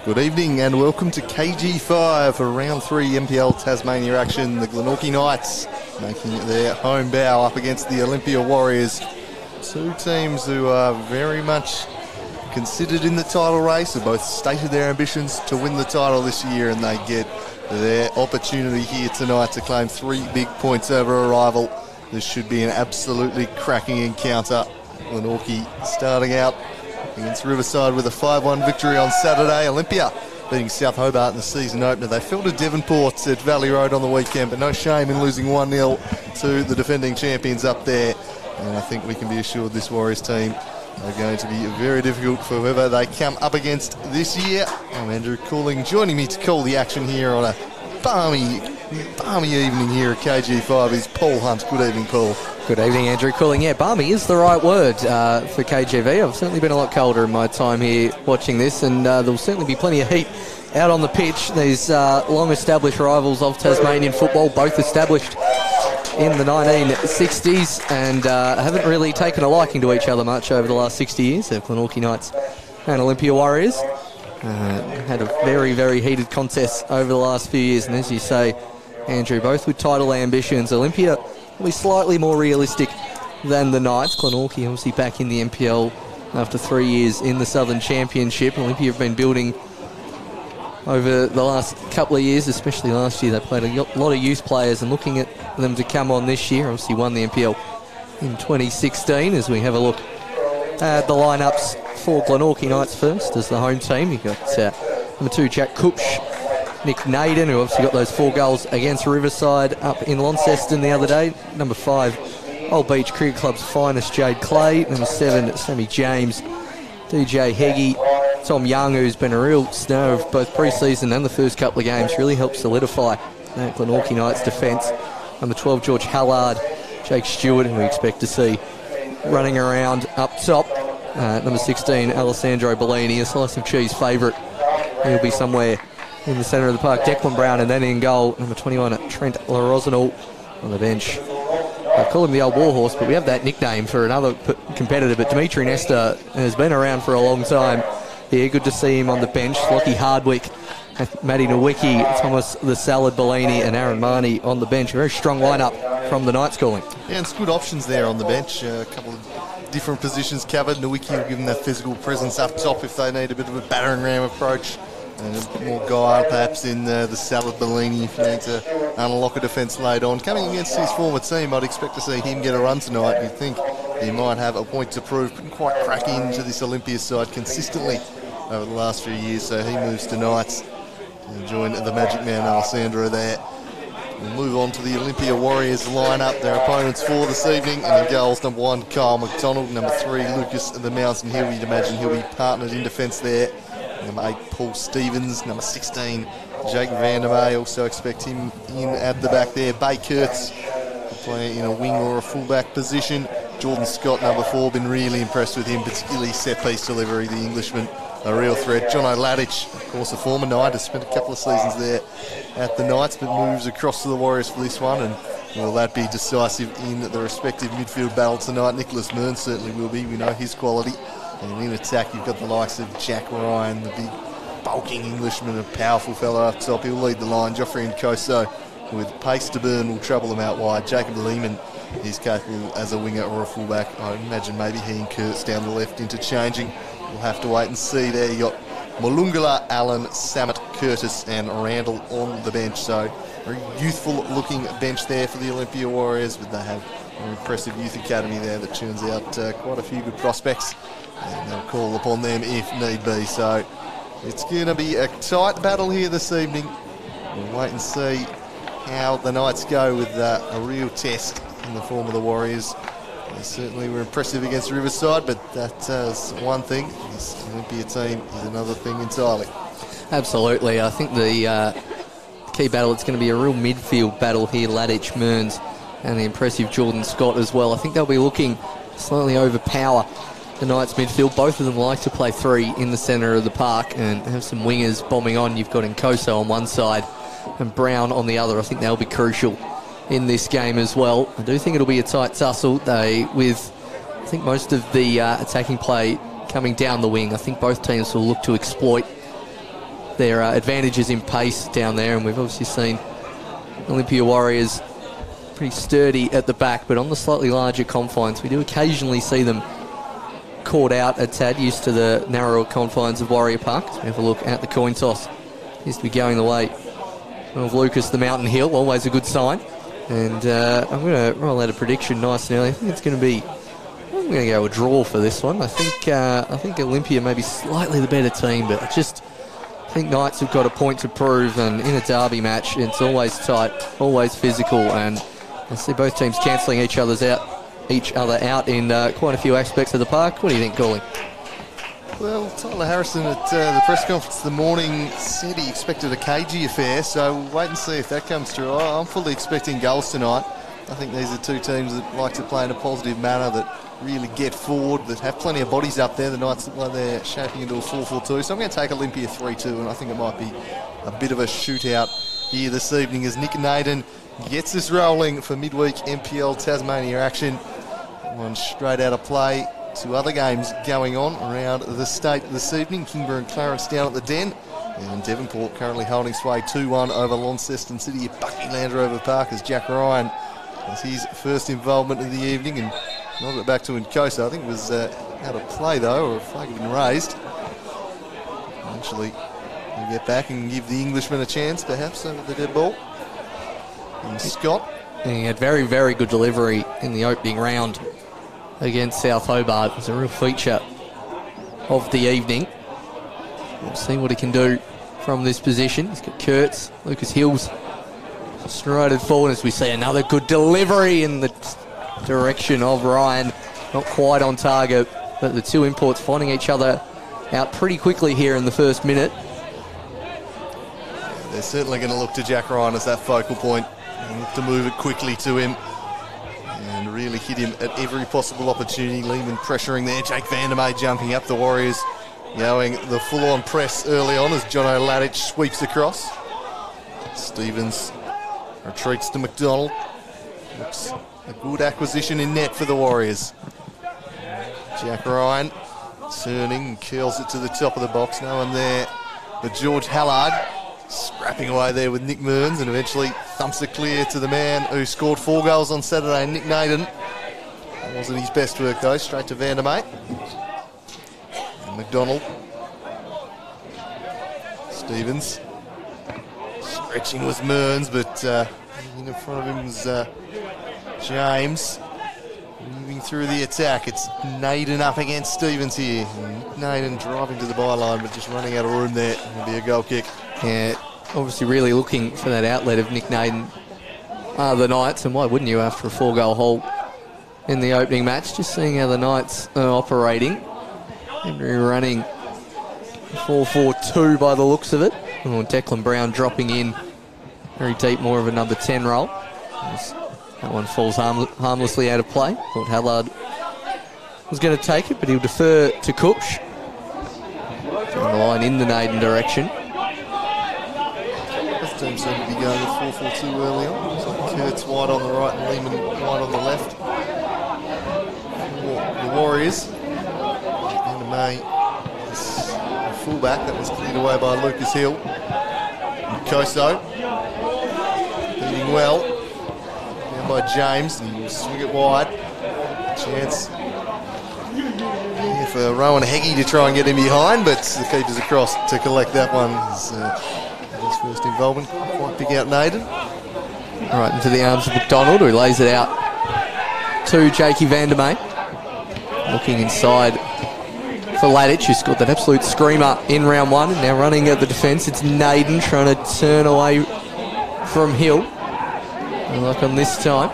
Good evening and welcome to KG5 for round 3 NPL Tasmania action. The Glenorchy Knights making it their home bow up against the Olympia Warriors. Two teams who are very much considered in the title race, have both stated their ambitions to win the title this year, and they get their opportunity here tonight to claim 3 big points over a rival. This should be an absolutely cracking encounter. Glenorchy starting out against Riverside with a 5-1 victory on Saturday. Olympia beating South Hobart in the season opener. They fell to Devonport at Valley Road on the weekend, but no shame in losing 1-0 to the defending champions up there. And I think we can be assured this Warriors team are going to be very difficult for whoever they come up against this year. I'm Andrew Cooling, joining me to call the action here on a balmy evening here at KG5 is Paul Hunt. Good evening, Paul. Good evening, Andrew Cooling. Yeah, balmy is the right word for KGV. I've certainly been a lot colder in my time here watching this, and there'll certainly be plenty of heat out on the pitch. These long-established rivals of Tasmanian football, both established in the 1960s, and haven't really taken a liking to each other much over the last 60 years. The Glenorchy Knights and Olympia Warriors had a very, very heated contest over the last few years, and as you say, Andrew, both with title ambitions. Olympia will be slightly more realistic than the Knights. Glenorchy obviously back in the NPL after 3 years in the Southern Championship. Olympia have been building over the last couple of years, especially last year. They played a lot of youth players, and looking at them to come on this year. Obviously won the NPL in 2016. As we have a look at the lineups for Glenorchy Knights first as the home team, you've got number 2 Jack Kupsch, Nick Naden, who obviously got those 4 goals against Riverside up in Launceston the other day. Number 5, Old Beach Cricket Club's finest, Jade Clay. Number 7, Sammy James, DJ Heggie. Tom Young, who's been a real star of both pre-season and the first couple of games, really helped solidify that Glenorchy Knights defence. Number 12, George Hallard, Jake Stewart, who we expect to see running around up top. Number 16, Alessandro Bellini, a slice of cheese favourite. He'll be somewhere in the centre of the park. Declan Brown, and then in goal, number 21, Trent LaRosenal on the bench. I call him the old warhorse, but we have that nickname for another competitor. But Dimitri Nesta has been around for a long time. Yeah, good to see him on the bench. Lockie Hardwick, Matty Nowicki, Thomas the Salad Bellini, and Aaron Marnie on the bench. A very strong lineup from the Knights calling. Yeah, and it's good options there on the bench. A couple of different positions covered. Nowicki will give them that physical presence up top if they need a bit of a battering ram approach. And a bit more guile perhaps in the Salad Bellini if you need to unlock a defence late on. Coming against his former team, I'd expect to see him get a run tonight. You'd think he might have a point to prove. Couldn't quite crack into this Olympia side consistently over the last few years, so he moves to Knights and join the Magic Man Alessandro there. We'll move on to the Olympia Warriors lineup, their opponents for this evening. And in goals, number 1, Kyle McDonald. Number 3, Lucas the Mountain Hill. You'd imagine he'll be partnered in defence there. Number 8, Paul Stevens. Number 16, Jake Vandermeer. Also expect him in at the back there. Bay Kurtz will play in a wing or a fullback position. Jordan Scott, number 4, been really impressed with him, particularly set-piece delivery, the Englishman. A real threat. Jono Ladich, of course, a former Knight, has spent a couple of seasons there at the Knights, but moves across to the Warriors for this one. And will that be decisive in the respective midfield battle tonight? Nicholas Mearns certainly will be. We know his quality. And in attack, you've got the likes of Jack Ryan, the big bulking Englishman, a powerful fellow up top. He'll lead the line. Joffrey Nkoso, with pace to burn, will trouble them out wide. Jacob Lehman is capable as a winger or a fullback. I imagine maybe he and Kurtz down the left interchanging. We'll have to wait and see there. You got Malungala, Allen, Samet, Curtis and Randall on the bench. So very youthful looking bench there for the Olympia Warriors, but they have an impressive youth academy there that churns out quite a few good prospects, and they'll call upon them if need be. So it's going to be a tight battle here this evening. We'll wait and see how the Knights go with a real test in the form of the Warriors. They certainly were impressive against Riverside, but that's one thing. This Olympia team is another thing entirely. Absolutely. I think the key battle, it's going to be a real midfield battle here. Ladich, Mearns and the impressive Jordan Scott as well. I think they'll be looking to slightly overpower the Knights midfield. Both of them like to play 3 in the centre of the park and have some wingers bombing on. You've got Nkoso on one side and Brown on the other. I think they'll be crucial in this game as well. I do think it'll be a tight tussle. I think most of the attacking play coming down the wing. I think both teams will look to exploit their advantages in pace down there, and we've obviously seen Olympia Warriors pretty sturdy at the back, but on the slightly larger confines we do occasionally see them caught out a tad, used to the narrower confines of Warrior Park. So we have a look at the coin toss. Seems to be going the way of Lucas the Mountain Hill, always a good sign. And I'm going to roll out a prediction nice and early. I think it's going to be, I'm going to go a draw for this one. I think Olympia may be slightly the better team, but I just think Knights have got a point to prove, and in a derby match, it's always tight, always physical, and I see both teams cancelling each other out in quite a few aspects of the park. What do you think, Gawling? Well, Tyler Harrison at the press conference this morning said he expected a cagey affair, so we'll wait and see if that comes through. I'm fully expecting goals tonight. I think these are two teams that like to play in a positive manner, that really get forward, that have plenty of bodies up there. The Knights look like they're shaping into a 4-4-2, so I'm going to take Olympia 3-2, and I think it might be a bit of a shootout here this evening as Nick Naden gets us rolling for midweek NPL Tasmania action. One straight out of play. Two other games going on around the state this evening. Kingborough and Clarence down at the Den, and Devonport currently holding sway 2-1 over Launceston City at Bucky Land Rover Park as Jack Ryan has his first involvement of the evening, and knocked it back to Nkosa. I think it was out of play though, or a flag had been raised. Eventually we'll get back and give the Englishman a chance perhaps over the dead ball. And Scott. And he had very, very good delivery in the opening round against South Hobart. It was a real feature of the evening. We'll see what he can do from this position. He's got Kurtz, Lucas Hills strided forward as we see another good delivery in the direction of Ryan. Not quite on target, but the two imports finding each other out pretty quickly here in the first minute. They're certainly going to look to Jack Ryan as that focal point and look to move it quickly to him and really hit him at every possible opportunity. Lehman pressuring there, Jake Vandermeer jumping up, the Warriors going the full-on press early on as John O'Ladich sweeps across. Stevens retreats to McDonald. Looks a good acquisition in net for the Warriors. Jack Ryan turning and curls it to the top of the box. No one there but George Hallard scrapping away there with Nick Mearns, and eventually thumps it clear to the man who scored 4 goals on Saturday, Nick Naden. That wasn't his best work though, straight to Vandermeer. And McDonald. Stevens. Stretching was Mearns, but in front of him was James. Moving through the attack, it's Naden up against Stevens here. Naden driving to the byline, but just running out of room there. It'll be a goal kick. Yeah, obviously really looking for that outlet of Nick Naden the Knights, and why wouldn't you after a 4-goal haul in the opening match? Just seeing how the Knights are operating. Henry running 4-4-2 by the looks of it. Oh, Declan Brown dropping in very deep, more of a number 10 role. That one falls harmlessly out of play. Thought Hallard was going to take it, but he'll defer to Cooch. Down the line in the Naden direction. Both teams seem to be going with 4-4-2 early on. So Kurtz wide on the right and Lehman wide on the left. The Warriors. And May is a fullback. That was cleared away by Lucas Hill. Koso beating well. Down by James, and he'll swing it wide. Chance for Rowan Heggie to try and get him behind, but the keeper's across to collect that one. His first involvement, quite pick out Naden. Right into the arms of McDonald, who lays it out to Jakey Vandermeer. Looking inside for Ladich, who scored that absolute screamer in round 1, and now running at the defence. It's Naden trying to turn away from Hill. Like on this time.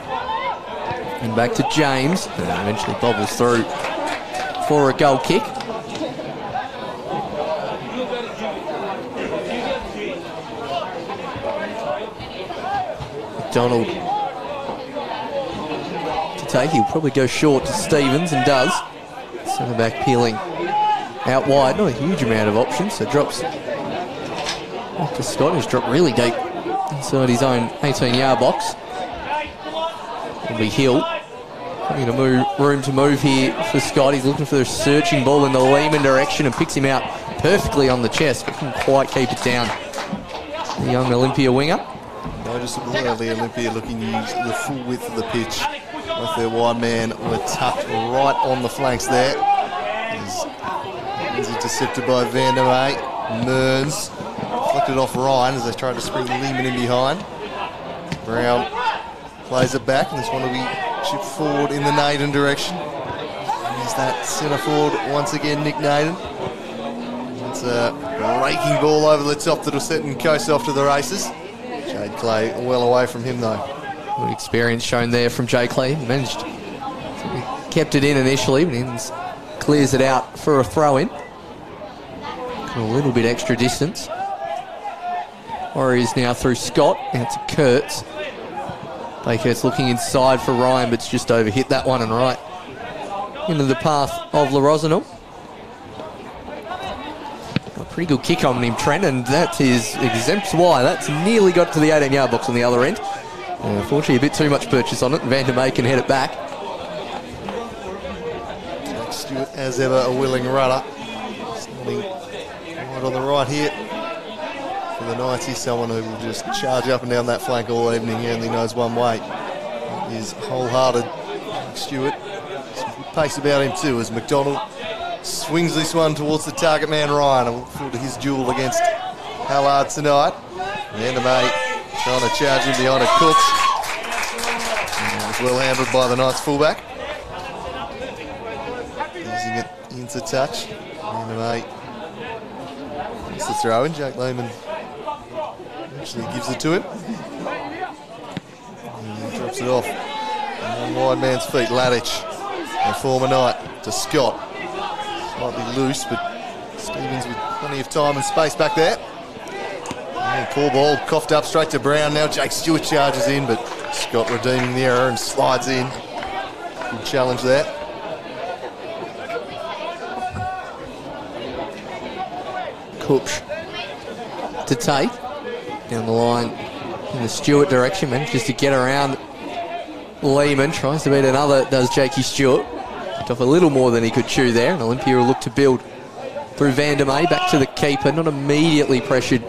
And back to James, and eventually bobbles through for a goal kick. McDonald to take. He'll probably go short to Stevens, and does. Centre back peeling out wide. Not a huge amount of options, so drops back to Scott, who's dropped really deep inside his own 18-yard box. It'll be Hill. Having to move, room to move here for Scott. He's looking for the searching ball in the Lehman direction and picks him out perfectly on the chest, but couldn't quite keep it down. The young Olympia winger. Noticeable early, Olympia looking to use the full width of the pitch with their wide man were tucked right on the flanks there. He's intercepted by Vandermeer. Mearns flicked it off Ryan as they tried to spring Lehman in behind. Brown plays it back, and this one will be chipped forward in the Naden direction. There's that centre forward once again, Nick Naden. That's a raking ball over the top that'll set Coast off to the races. Jade Clay well away from him though. Good experience shown there from Jay Clay. Managed, kept it in initially, but then clears it out for a throw-in. Got a little bit extra distance. Warriors now through Scott, out to Kurtz. Baykurt's looking inside for Ryan, but it's just overhit that one and right into the path of LaRosanel. A pretty good kick on him, Trent, and that is exempts wide. That's nearly got to the 18-yard box on the other end. Unfortunately, a bit too much purchase on it. Van der May can head it back. Jack Stewart, as ever, a willing runner. Starting right on the right here. For the Knights, he's someone who will just charge up and down that flank all evening. He only knows one way. He is wholehearted. Jack Stewart. Some good pace about him too, as McDonald swings this one towards the target man, Ryan. I look forward to his duel against Hallard tonight. Van der May trying to charge him behind a Cooks. And it was well handled by the Knights fullback. Using it into touch. Van der May gets the throw in. Jake Lehman actually gives it to him. And he drops it off. And on wide man's feet, Ladich, a former Knight, to Scott. Slightly loose, but Stevens with plenty of time and space back there. And poor ball, coughed up straight to Brown. Now Jake Stewart charges in, but Scott redeeming the error and slides in. Good challenge there. Kupch to take down the line in the Stewart direction, manages to get around Lehman, tries to beat another, does Jakey Stewart. Picked off a little more than he could chew there, and Olympia will look to build through Van der May, back to the keeper, not immediately pressured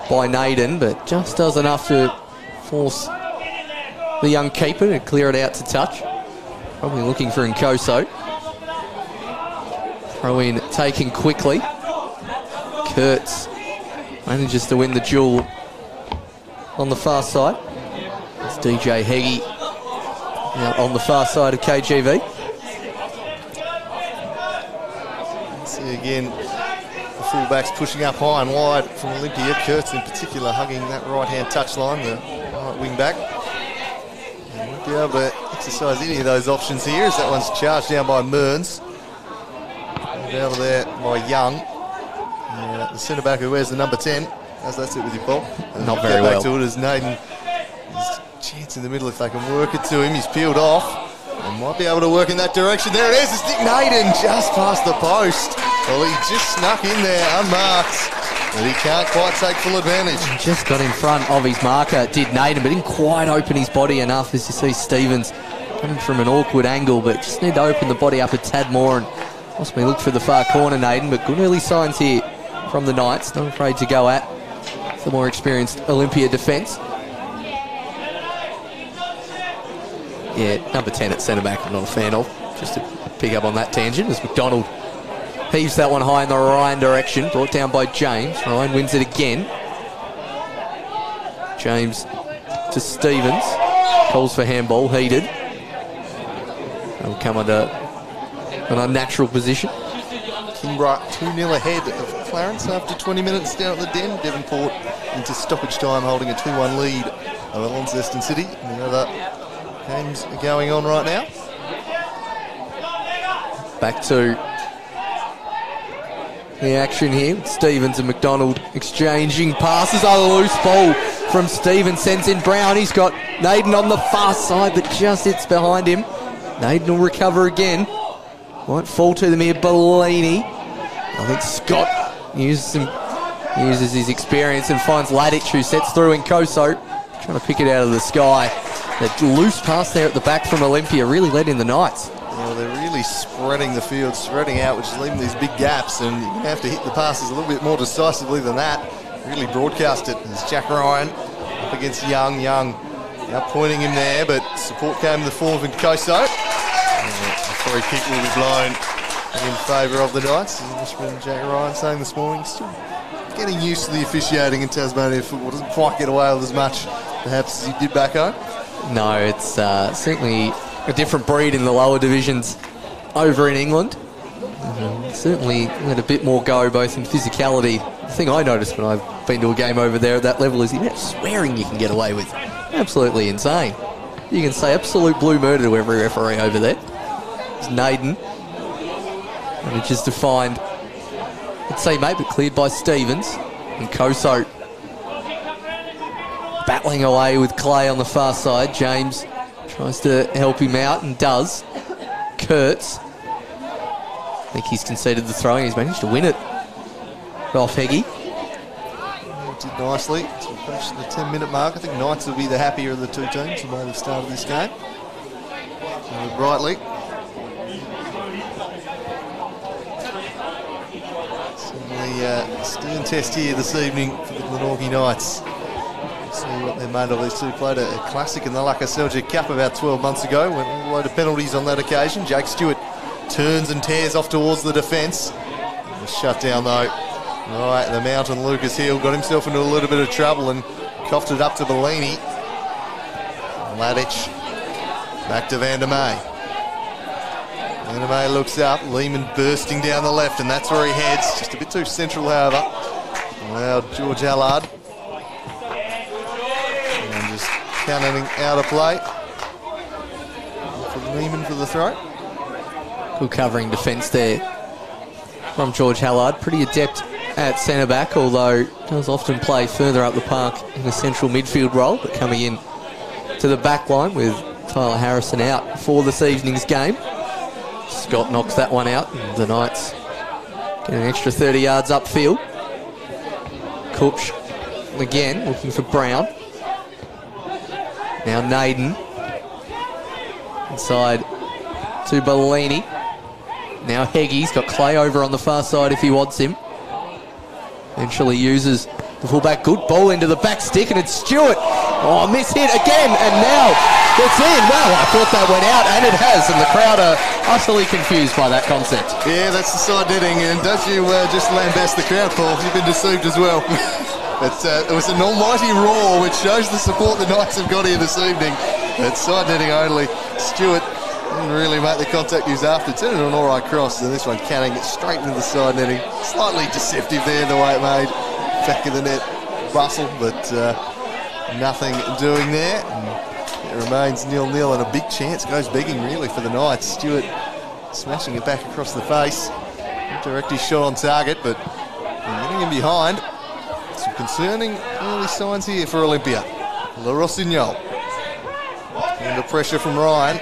by Naden, but just does enough to force the young keeper to clear it out to touch. Probably looking for Nkoso. Throw in taken quickly. Kurtz manages to win the duel on the far side. It's DJ Heggie now on the far side of KGV. See again, the fullbacks pushing up high and wide from Olympia. Kurtz in particular hugging that right-hand touchline, the right wing back. And won't be able to exercise any of those options here as that one's charged down by Mearns. Out of there by Young. The centre-back who wears the number 10. How's that sit with you, Paul? Not very well. Back to it as Naden, his chance in the middle if they can work it to him. He's peeled off and might be able to work in that direction. There it is. It's Nick Naden just past the post. Well, he just snuck in there unmarked, but he can't quite take full advantage. Just got in front of his marker, did Naden, but didn't quite open his body enough, as you see Stevens coming from an awkward angle, but just need to open the body up a tad more and possibly look for the far corner, Naden. But good early signs here from the Knights, not afraid to go at the more experienced Olympia defence. Yeah, number 10 at centre-back I'm not a fan of, just to pick up on that tangent, as McDonald heaves that one high in the Ryan direction, brought down by James. Ryan wins it again. James to Stevens, calls for handball, heated. They'll come under an unnatural position. Kingborough 2-0 ahead of Clarence after 20 minutes down at the Den. Devonport into stoppage time holding a 2-1 lead over Launceston City. And the other games are going on right now. Back to the action here. Stevens and McDonald exchanging passes. Oh, a loose ball from Stevens sends in Brown. He's got Naden on the far side, but just hits behind him. Naden will recover again. Might fall to them here, Bellini. I think Scott uses his experience and finds Ladich, who sets through in Koso, trying to pick it out of the sky. That loose pass there at the back from Olympia really led in the Knights. Well, they're really spreading the field, spreading out, which is leaving these big gaps, and you're going to have to hit the passes a little bit more decisively than that. Really broadcast it as Jack Ryan up against Young. Young now pointing him there, but support came in the form of Nkoso. A free kick will be blown in favour of the Knights. Englishman Jack Ryan saying this morning, still getting used to the officiating in Tasmania football. Doesn't quite get away with as much, perhaps, as he did back home. No, it's certainly a different breed in the lower divisions over in England. Certainly let a bit more go, both in physicality. The thing I noticed when I've been to a game over there at that level is the amount of swearing you can get away with. Absolutely insane. You can say absolute blue murder to every referee over there. It's Naden. Manages to find, let's say, mate, but cleared by Stevens. And Koso battling away with Clay on the far side. James tries to help him out and does. Kurtz, I think he's conceded the throw and he's managed to win it off Heggie. Did nicely to approach the 10-minute mark. I think Knights will be the happier of the two teams the way they've started this game. Brightly. Certainly stern test here this evening for the Glenorchy Knights. See what they're made of. These two played a classic in the Laka Seljuk Cup about 12 months ago. Went all the way to penalties on that occasion. Jake Stewart turns and tears off towards the defence. Shut down though. Right, the mountain Lucas Hill got himself into a little bit of trouble and coughed it up to Bellini. Mladic back to Van der May. Van der May looks up, Lehman bursting down the left, and that's where he heads. Just a bit too central, however. Now George Allard. And just cannoning out of play. For Lehman for the throw. Good covering defence there from George Hallard. Pretty adept at centre-back, although does often play further up the park in a central midfield role, but coming in to the back line with Tyler Harrison out for this evening's game. Scott knocks that one out, and the Knights get an extra 30 yards upfield. Kupch again looking for Brown. Now Naden inside to Bellini. Now Heggie's got Clay over on the far side if he wants him. Eventually uses the fullback. Good ball into the back stick, and it's Stewart. Oh, miss hit again, and now it's in. Well, I thought that went out, and it has, and the crowd are utterly confused by that concept. Yeah, that's the side netting, and don't you just lambast the crowd, Paul? You've been deceived as well. But it was an almighty roar, which shows the support the Knights have got here this evening. It's side netting only. Stewart didn't really make the contact he was after. Turned an all right cross, and this one canning it straight into the side netting. Slightly deceptive there, the way it made. Back of the net bustle, but nothing doing there. And it remains 0-0, and a big chance goes begging really for the Knights. Stewart smashing it back across the face. Not direct his shot on target, but getting him behind. Some concerning early signs here for Olympia. Le Rossignol under pressure from Ryan.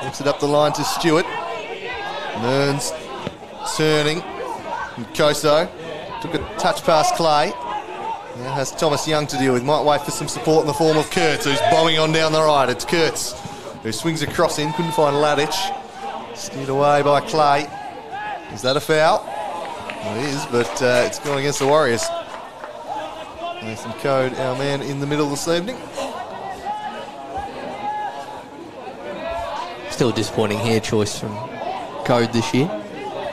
Looks it up the line to Stewart. Mearns turning. And Koso took a touch past Clay. Now has Thomas Young to deal with. Might wait for some support in the form of Kurtz, who's bombing on down the right. It's Kurtz who swings across in. Couldn't find Ladic. Steered away by Clay. Is that a foul? Well, it is, but it's gone against the Warriors. Nathan Code, our man in the middle this evening. Still a disappointing hair choice from Code this year.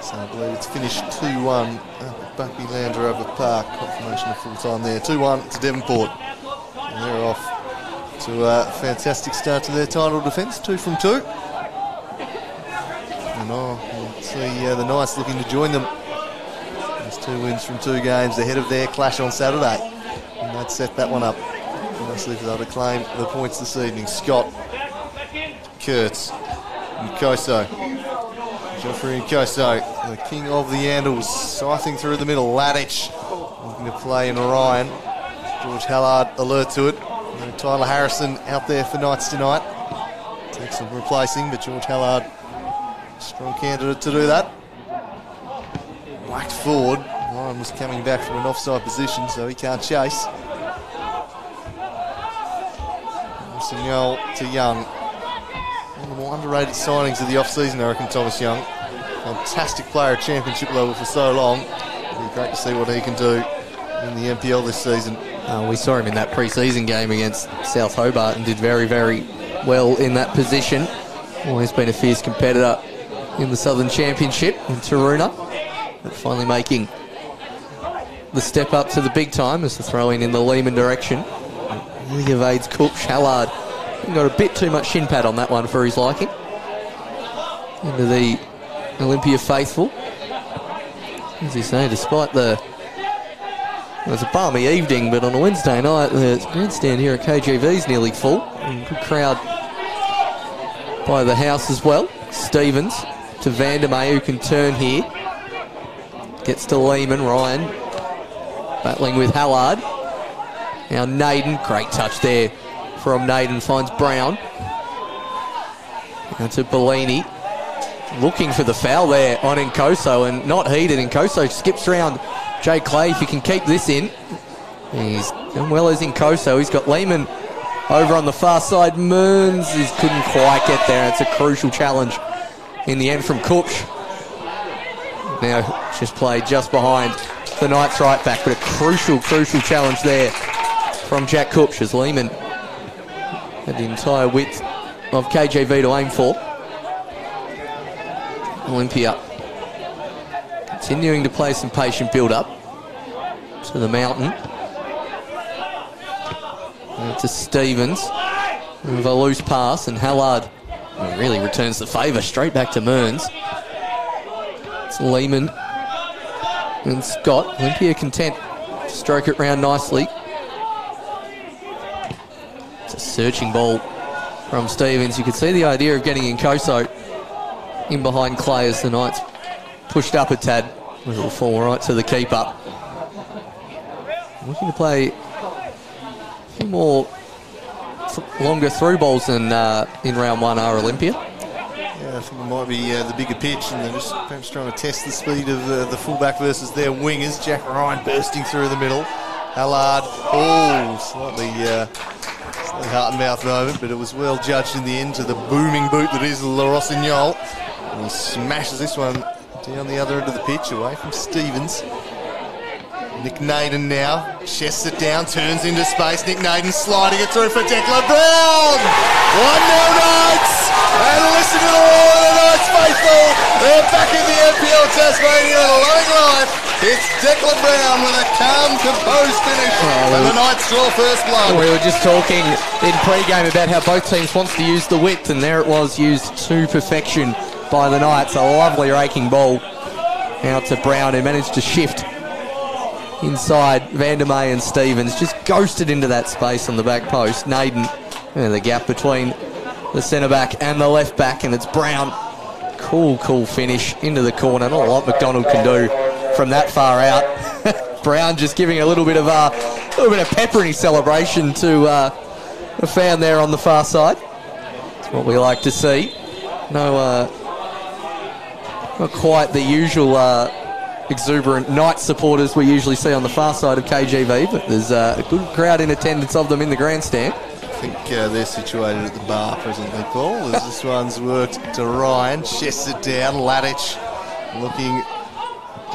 So I believe it's finished 2-1 at Bucky Lander over Park. Confirmation of full time there. 2-1 to Devonport. And they're off to a fantastic start to their title defence. 2 from 2. And we'll see the Knights looking to join them. There's 2 wins from 2 games ahead of their clash on Saturday. And that set that one up. Nicely for them to claim the points this evening. Scott, Kurtz, Nkoso. Geoffrey Nkoso, the king of the Andals, scything through the middle. Ladic looking to play in Orion. George Hallard alert to it. And Tyler Harrison out there for Knights tonight. Takes some replacing, but George Hallard, strong candidate to do that. Whacked forward. Ryan was coming back from an offside position, so he can't chase. Signal to Young. One of the more underrated signings of the off-season, I reckon, Thomas Young. Fantastic player at championship level for so long. It'll be great to see what he can do in the NPL this season. We saw him in that pre-season game against South Hobart and did very, very well in that position. Always been a fierce competitor in the Southern Championship in Taroona. But finally making the step up to the big time as the throw-in the Lehman direction. Really evades Kupch. Hallard got a bit too much shin pad on that one for his liking. Into the Olympia faithful. As you say, despite it was a balmy evening, but on a Wednesday night, the grandstand here at KGV is nearly full. And good crowd by the house as well. Stevens to Vandermeer, who can turn here. Gets to Lehman. Ryan battling with Hallard. Now Naden, great touch there from Naden, finds Brown. Now to Bellini. Looking for the foul there on Nkoso, and not heeded. Nkoso skips around Jay Clay. If he can keep this in, he's done well as Nkoso. He's got Lehman over on the far side. Mearns couldn't quite get there. It's a crucial challenge in the end from Kupch. Now just played just behind the Knights right back, but a crucial challenge there from Jack Kupch as Lehman had the entire width of KGV to aim for. Olympia continuing to play some patient build-up to the mountain. And to Stevens with a loose pass, and Hallard really returns the favour straight back to Mearns. It's Lehman and Scott. Olympia content to stroke it round nicely. It's a searching ball from Stevens. You could see the idea of getting Nkoso in behind Clay as the Knights pushed up a tad. It will fall right to the keeper. Looking to play a few more longer through balls than in round one are Olympia. Yeah, I think it might be the bigger pitch, and they're just perhaps trying to test the speed of the fullback versus their wingers. Jack Ryan bursting through the middle. Hallard, slightly heart and mouth moment, but it was well judged in the end to the booming boot that is La Rossignol. And he smashes this one down the other end of the pitch, away from Stevens. Nick Naden now, chests it down, turns into space. Nick Naden sliding it through for Declan Brown! 1-0 Knights! And listen to the roar of the Knights faithful! They're back in the NPL Tasmania and loving life. It's Declan Brown with a calm, composed finish, and the Knights draw first blood. We were just talking in pre-game about how both teams wants to use the width, and there it was, used to perfection by the Knights. A lovely raking ball out to Brown, who managed to shift inside Vandermeer and Stevens. Just ghosted into that space on the back post. Naden, and the gap between the centre-back and the left-back, and it's Brown. Cool finish into the corner. Not a lot McDonald can do from that far out. Brown just giving a little bit of pepper in his celebration to a fan there on the far side. That's what we like to see. No, not quite the usual exuberant Knights supporters we usually see on the far side of KGV, but there's a good crowd in attendance of them in the grandstand. I think they're situated at the bar presently, Paul, as this one's worked to Ryan, chests it down. Ladich looking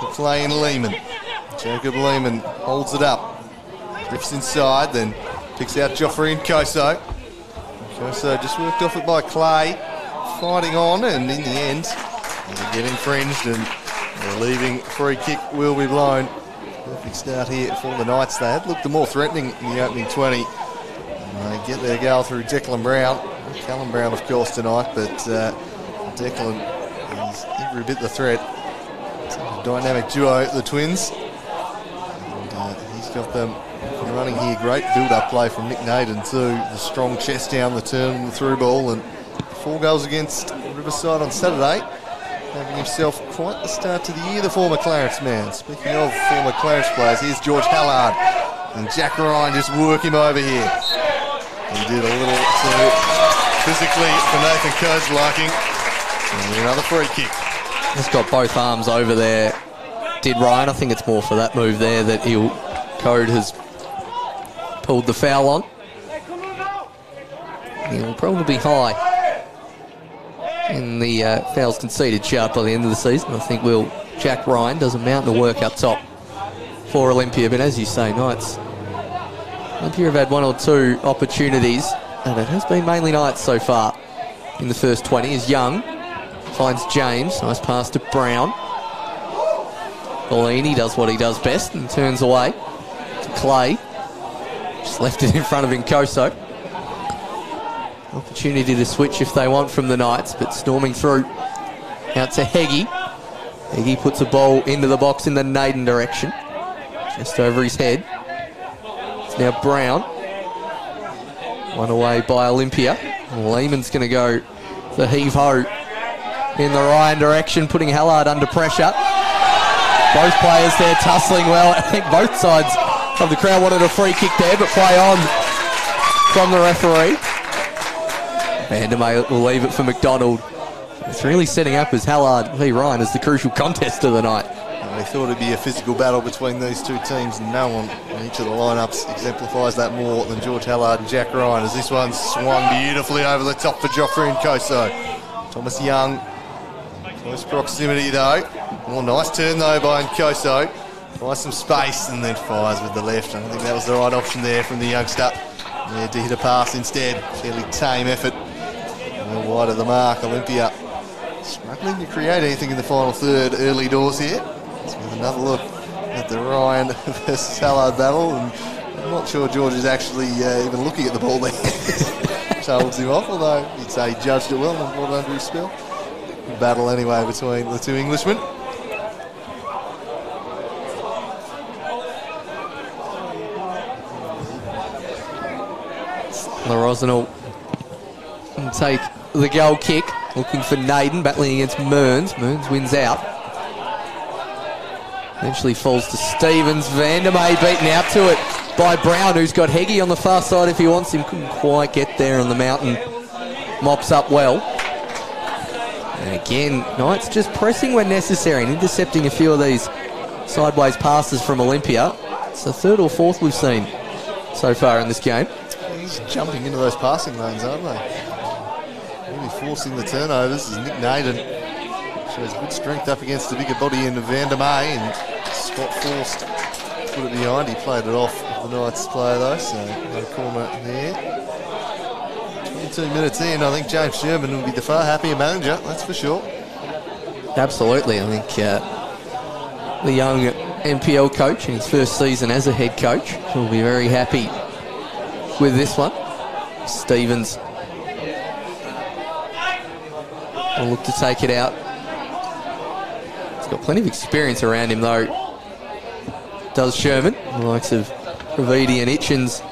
to play in Lehman. Jacob Lehman holds it up, drifts inside, then picks out Joffrey Nkoso. Nkoso just worked off it by Clay, fighting on, and in the end they get infringed, and the leaving free kick will be blown. Perfect start here for the Knights. They had looked the more threatening in the opening 20. And they get their goal through Declan Brown. Callum Brown, of course, tonight, but Declan is every bit the threat. It's a dynamic duo, the twins. And he's got them running here. Great build-up play from Nick Naden too. The strong chest down, the turn and the through ball, and 4 goals against Riverside on Saturday. Having himself quite the start to the year, the former Clarence man. Speaking of former Clarence players, here's George Hallard. And Jack Ryan just work him over here. He did a little too physically for Nathan Coe's liking. And another free kick. He's got both arms over there, did Ryan. I think it's more for that move there that Code has pulled the foul on. He'll probably be high in the fouls conceded sharp by the end of the season. I think Jack Ryan does a mountain of work up top for Olympia, but as you say, Knights, Olympia have had 1 or 2 opportunities, and it has been mainly Knights so far in the first 20. As Young finds James, nice pass to Brown. Bellini does what he does best and turns away to Clay. Just left it in front of Nkoso. Opportunity to switch if they want from the Knights, but storming through Out to Heggie. Heggie puts a ball into the box in the Naden direction. Just over his head. It's now Brown. One away by Olympia. Lehman's going to go the heave-ho in the Ryan direction, putting Hallard under pressure. Both players there tussling well. I think both sides of the crowd wanted a free kick there, but play on from the referee. Vandermeer will leave it for McDonald. It's really setting up as Hallard v Ryan as the crucial contest of the night. They thought it'd be a physical battle between these two teams. No one in each of the lineups exemplifies that more than George Hallard and Jack Ryan, as this one swung beautifully over the top for Joffrey and Koso. Thomas Young, close proximity though. Oh, nice turn though by Nkoso. Finds some space and then fires with the left. I think that was the right option there from the youngster. Yeah, to hit a pass instead. Fairly tame effort. A little wide of the mark. Olympia struggling to create anything in the final third early doors here. Let's have another look at the Ryan versus Hallard battle. And I'm not sure George is actually even looking at the ball there. Holds him off, although he'd say he judged it well and brought it under his spell. Battle anyway between the two Englishmen. Rosenau can take the goal kick, looking for Naden, battling against Mearns. Mearns wins out. Eventually falls to Stevens. Vandermeer beaten out to it by Brown, who's got Heggie on the far side if he wants him. Couldn't quite get there on the mountain. Mops up well. And again, Knights just pressing when necessary and intercepting a few of these sideways passes from Olympia. It's the third or fourth we've seen so far in this game. He's jumping into those passing lanes, aren't they? Really forcing the turnovers is Nick Naden. Shows good strength up against the bigger body in Vandermeer, and Scott forced to put it behind. He played it off the Knights player though, so no corner there. 22 minutes in, I think James Sherman will be the far happier manager, that's for sure. Absolutely, I think the young NPL coach in his first season as a head coach will be very happy with this one. Stevens will look to take it out. He's got plenty of experience around him though, does Sherman. The likes of Ravidi and Itchins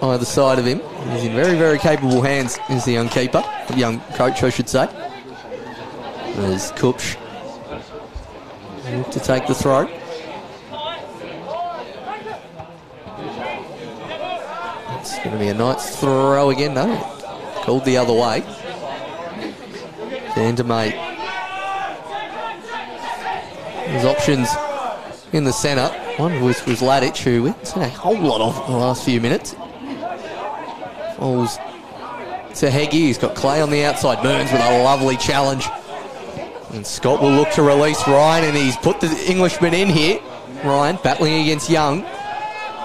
either side of him. He's in very, very capable hands, is the young keeper, the young coach I should say. There's Kupch. Look to take the throw. It's going to be a nice throw again, though. Called the other way. Vandermeer. There's options in the centre. One was Ladic, who we've seen a whole lot of in the last few minutes. Falls to Heggie. He's got Clay on the outside. Burns with a lovely challenge. And Scott will look to release Ryan, and he's put the Englishman in here. Ryan battling against Young.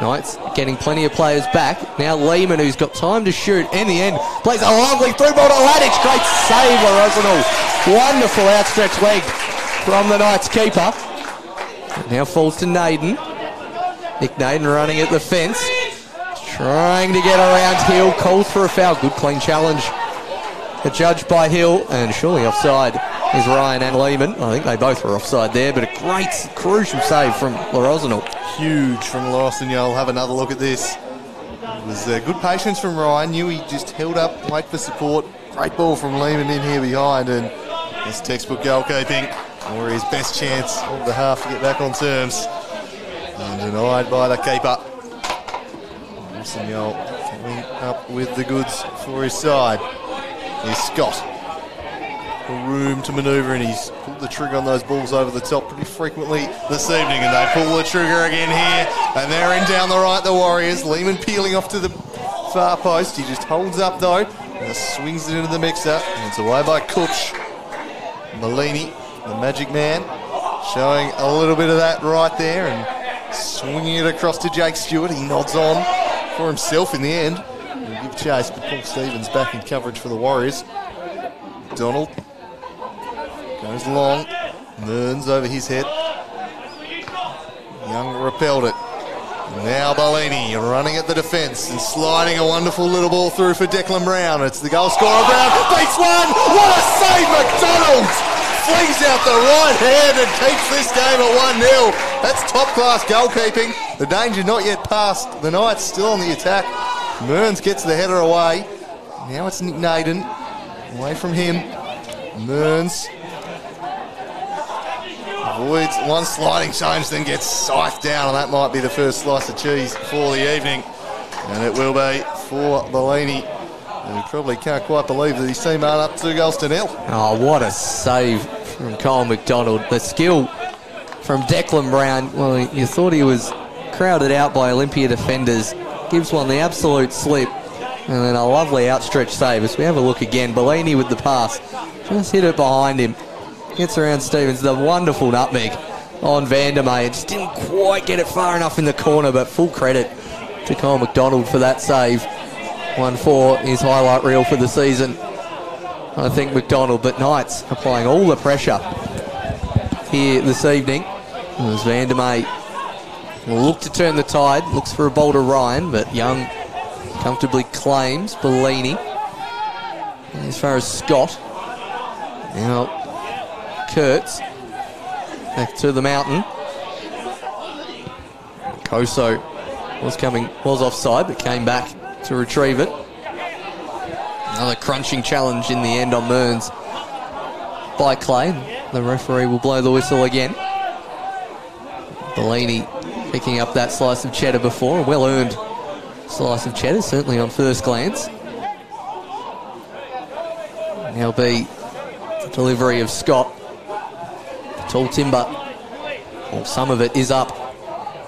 Knights getting plenty of players back. Now Lehman, who's got time to shoot. In the end, plays a lovely through ball to Ladic. Great save by Rosenau. Wonderful outstretched leg from the Knights keeper. Now falls to Naden. Nick Naden running at the fence. Trying to get around Hill. Calls for a foul. Good clean challenge. Judged by Hill, and surely offside is Ryan and Lehman. I think they both were offside there, but a great, crucial save from Rosenau. Huge from Rosenau. Have another look at this. It was good patience from Ryan. Knew he just held up, wait for support. Great ball from Lehman in here behind, and it's textbook goalkeeping. Warriors' best chance of the half to get back on terms. And denied by the keeper. Rosenau coming up with the goods for his side. Here's Scott. Room to manoeuvre, and he's pulled the trigger on those balls over the top pretty frequently this evening, and they pull the trigger again here, and they're in down the right, the Warriors. Lehman peeling off to the far post. He just holds up though and swings it into the mixer, and it's away by Kupch. Malini, the magic man, showing a little bit of that right there and swinging it across to Jake Stewart. He nods on for himself in the end. He'll give chase, but Paul Stevens back in coverage for the Warriors. Donald goes long. Mearns over his head. Young repelled it. Now Bellini running at the defence and sliding a wonderful little ball through for Declan Brown. It's the goal scorer, Brown beats one. What a save, McDonald! flings out the right hand and keeps this game at 1-0. That's top-class goalkeeping. The danger not yet past. The Knights still on the attack. Mearns gets the header away. Now it's Nick Naden. Away from him. Mearns avoids one sliding change, then gets scythed down, and that might be the first slice of cheese for the evening. And it will be for Bellini. And he probably can't quite believe that his team aren't up 2-0. Oh, what a save from Kyle McDonald. The skill from Declan Brown. Well, you thought he was crowded out by Olympia defenders. Gives one the absolute slip. And then a lovely outstretched save. As we have a look again, Bellini with the pass. Just hit it behind him. Gets around Stevens. The wonderful nutmeg on Vandermeer. Just didn't quite get it far enough in the corner, but full credit to Kyle McDonald for that save. 1-4, his highlight reel for the season. I think McDonald, but Knights applying all the pressure here this evening. As Vandermeer will look to turn the tide. Looks for a ball to Ryan, but Young comfortably claims Bellini. And as far as Scott, now Kurtz back to the mountain. Koso was offside, but came back to retrieve it. Another crunching challenge in the end on Mearns by Clay. The referee will blow the whistle again. Bellini picking up that slice of cheddar before, a well-earned slice of cheddar, certainly on first glance. Now be the delivery of Scott. Tall timber, well, some of it is up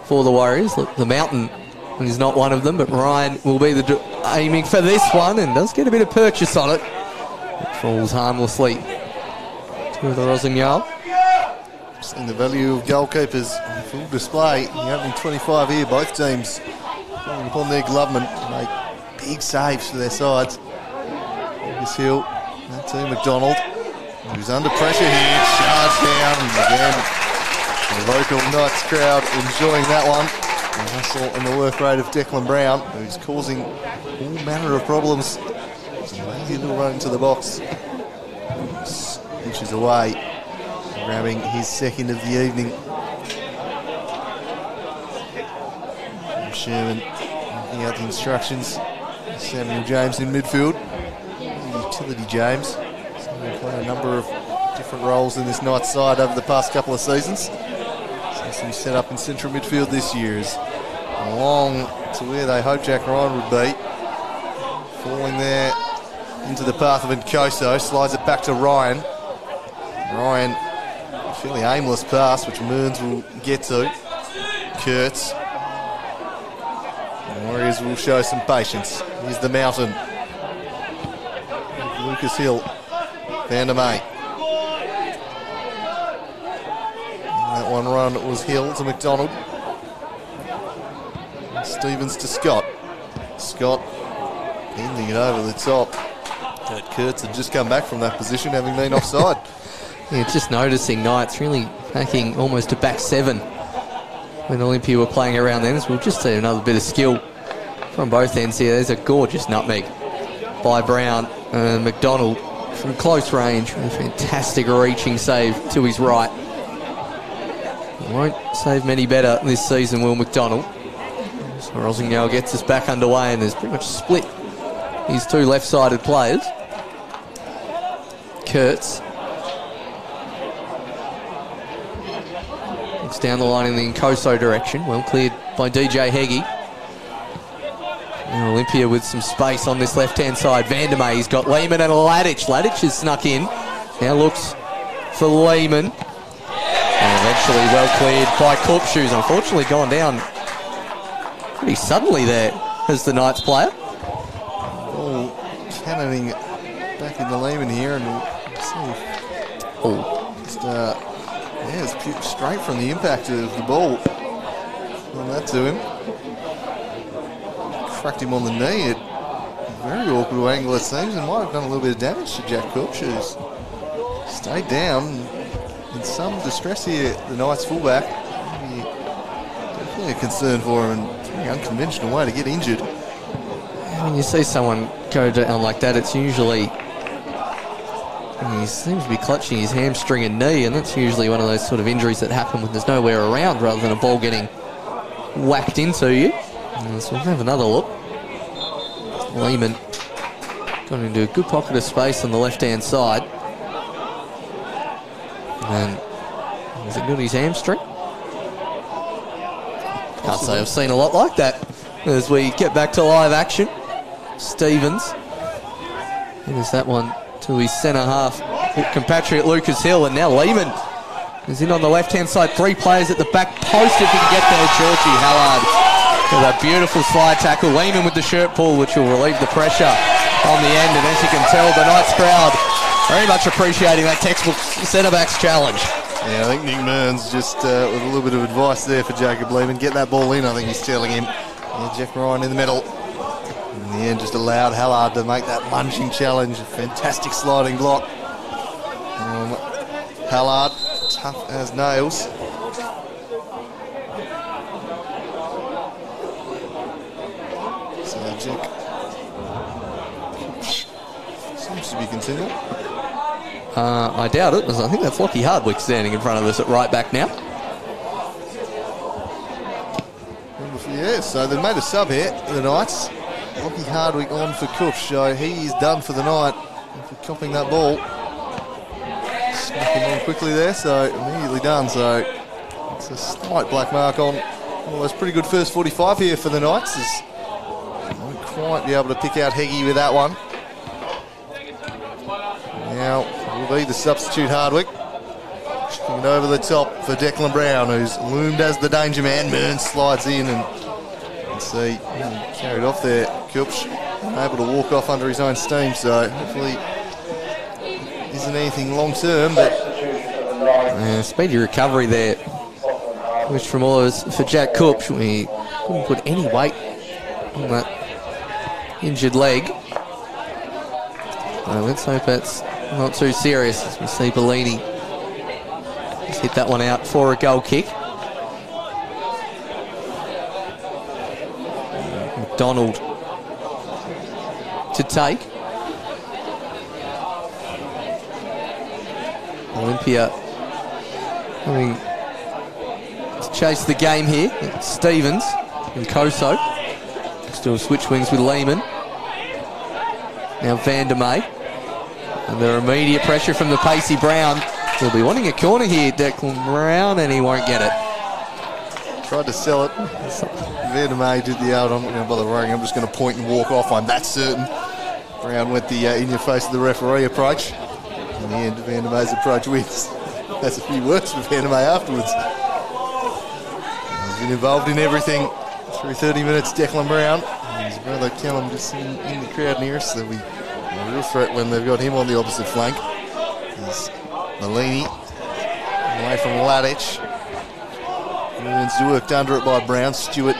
for the Warriors. Look, the mountain is not one of them, but Ryan will be aiming for this one and does get a bit of purchase on it. It falls harmlessly to the Rosignol. Seeing the value of goalkeepers on full display. In the opening 25 here, both teams calling upon their glovemen to make big saves for their sides. Lucas Hill, that to McDonald, who's under pressure here, charged down, and again, the local Knights crowd enjoying that one. The hustle and the work rate of Declan Brown, who's causing all manner of problems. It's a lazy little run into the box. Inches away, grabbing his second of the evening. Sherman looking out the instructions. Samuel James in midfield. Utility James. Playing a number of different roles in this Knights side over the past couple of seasons. He's set up in central midfield this year, is along to where they hoped Jack Ryan would be. Falling there into the path of Nkoso, slides it back to Ryan. Ryan, a fairly aimless pass, which Mearns will get to. Kurtz. The Warriors will show some patience. Here's the mountain. Lucas Hill. Vandermeer. That one run was Hill to McDonald. And Stevens to Scott. Scott bending it over the top. Kurtz had just come back from that position, having been offside. Yeah, just noticing Knights really packing almost a back seven when Olympia were playing around then. So we'll just see another bit of skill from both ends here. There's a gorgeous nutmeg by Brown. McDonald from close range, a fantastic reaching save to his right. He won't save many better this season, Will McDonald. So Rosignol gets us back underway and has pretty much split his two left-sided players. Kurtz looks down the line in the Nkoso direction, well cleared by DJ Heggie. Now Olympia with some space on this left-hand side. Vandermeer, he's got Lehman and Ladich. Ladich has snuck in. Now looks for Lehman. And eventually well cleared by Corpshoes. Unfortunately gone down pretty suddenly there as the Knights player. Ball cannoning back into Lehman here, and we'll see if it's straight from the impact of the ball. On that to him. Cracked him on the knee at a very awkward angle it seems, and might have done a little bit of damage to Jack Corpshoes. Stayed down in some distress here, the Knights fullback. Definitely a concern for him, and it's a very unconventional way to get injured. When you see someone go down like that, it's usually He seems to be clutching his hamstring and knee, and that's usually one of those sort of injuries that happen when there's nowhere around rather than a ball getting whacked into you. So we'll have another look. Lehman got into a good pocket of space on the left-hand side. And has it got his hamstring? Can't say I've seen a lot like that. As we get back to live action, Stevens. There's that one to his centre half compatriot Lucas Hill, and now Lehman is in on the left-hand side. 3 players at the back post if he can get there. Georgie Hallard with a beautiful slide tackle. Lehman with the shirt pull, which will relieve the pressure on the end. And as you can tell, the Knights crowd very much appreciating that textbook centre-backs challenge. Yeah, I think Nick Mearns just with a little bit of advice there for Jacob Lehman. Get that ball in, I think he's telling him. Yeah, Jeff Ryan in the middle. In the end, just allowed Hallard to make that lunging challenge. A fantastic sliding block. Hallard, tough as nails. So Jack seems to be continuing. I doubt it, because I think that's Lockie Hardwick standing in front of us at right back now. Yeah, so they've made a sub here, the Knights. Lockie Hardwick on for Cooch, so he is done for the night for copping that ball. Snuck him on quickly there, so immediately done. So it's a slight black mark on. Well, that's pretty good first 45 here for the Knights. Won't quite be able to pick out Heggie with that one. Now will be the substitute Hardwick. Kicking it over the top for Declan Brown, who's loomed as the danger man. Mearns slides in and see carried off there. Kupch able to walk off under his own steam, so hopefully isn't anything long term, but speedy recovery there, which from all of us for Jack Kupch. We couldn't put any weight on that injured leg. Let's hope that's not too serious, as we see Bellini just hit that one out for a goal kick. McDonald to take. Olympia having to chase the game here. It's Stevens and Koso. Still switch wings with Lehman. Now Van der May. Under immediate pressure from the pacey Brown. He'll be wanting a corner here, Declan Brown, and he won't get it. Tried to sell it. Van der May did the out. I'm not going to bother worrying. I'm just going to point and walk off. I'm that certain. Brown went the in-your-face of the referee approach. In the end, Van der May's approach wins. That's a few words for Van der May afterwards. He's been involved in everything through 30 minutes, Declan Brown. And his brother Callum just in the crowd nearest. So a real threat when they've got him on the opposite flank. There's Bellini away from Ladich. Mearns worked under it by Brown. Stewart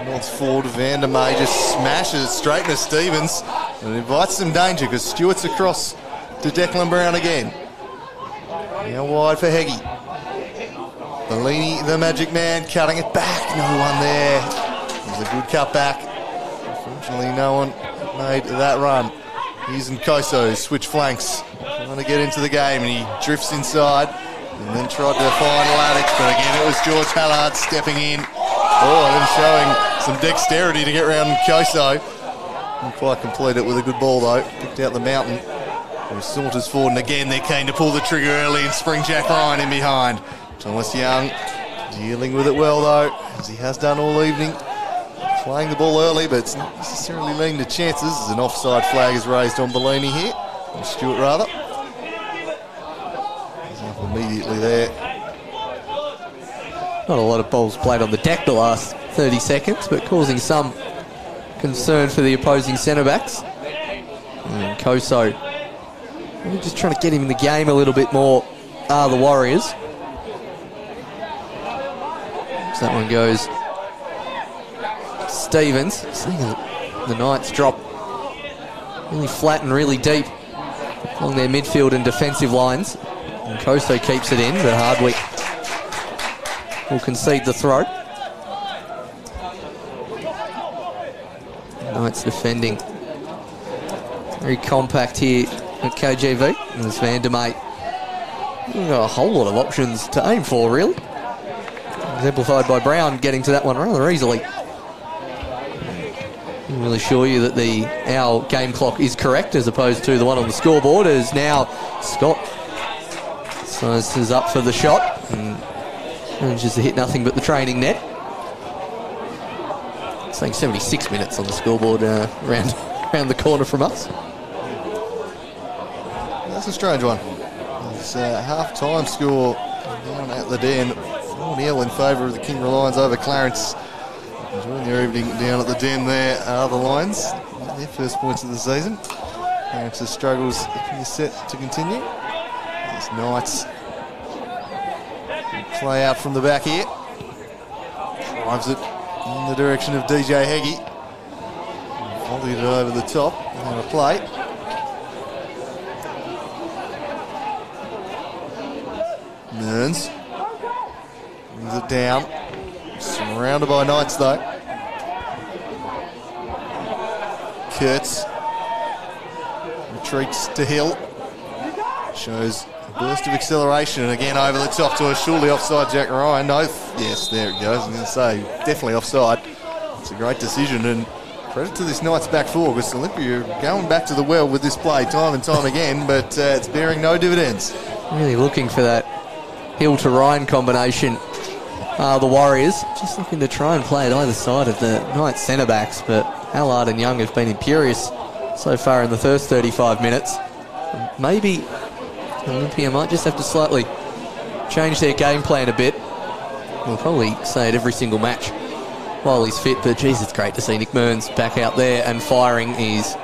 nods forward. Van der May just smashes straight into Stevens and invites some danger because Stewart's across to Declan Brown again. Now wide for Heggie. Bellini, the magic man, cutting it back. No one there. It was a good cut back. Unfortunately, no one made that run. He's Nkoso, switch flanks, trying to get into the game, and he drifts inside and then tried to find Ladich, but again it was George Hallard stepping in. Oh, and then showing some dexterity to get around Nkoso. Didn't quite complete it with a good ball though. Picked out the mountain. He saunters forward, and again they're keen to pull the trigger early and spring Jack Ryan in behind. Thomas Young dealing with it well though, as he has done all evening. Playing the ball early, but it's not necessarily leading to chances. As an offside flag is raised on Bellini here, or Stewart rather. He's up immediately there. Not a lot of balls played on the deck the last 30 seconds, but causing some concern for the opposing centre-backs. And Koso just trying to get him in the game a little bit more are the Warriors. So that one goes Stevens. Seeing the Knights drop really flat and really deep along their midfield and defensive lines. And Koso keeps it in, but Hardwick will concede the throw. Knights defending very compact here at KGV. There's Van der Meij. A whole lot of options to aim for, really. Exemplified by Brown getting to that one rather easily. I'm really sure you that our game clock is correct as opposed to the one on the scoreboard, as now Scott is up for the shot and manages to hit nothing but the training net. It's saying 76 minutes on the scoreboard around the corner from us. That's a strange one. It's a half-time score down at the Den. 4-0 in favour of the King Lions over Clarence. Enjoying their evening down at the Den there are the Lions. Their first points of the season. Clarence's struggles appear set to continue. These Knights play out from the back here. Drives it in the direction of DJ Heggie. Volleyed it over the top. And a play. Mearns brings it down. Surrounded by Knights though. Kurtz retreats to Hill. Shows a burst of acceleration, and again over the top to a surely offside Jack Ryan. No, yes, there it goes. I was going to say, definitely offside. It's a great decision, and credit to this Knights back four, because Olympia are going back to the well with this play time and time again, but it's bearing no dividends. Really looking for that Hill to Ryan combination. The Warriors just looking to try and play it either side of the Knights centre backs, but Allard and Young have been imperious so far in the first 35 minutes. Maybe Olympia might just have to slightly change their game plan a bit. We'll probably say it every single match while he's fit, but geez, it's great to see Nick Mearns back out there and firing his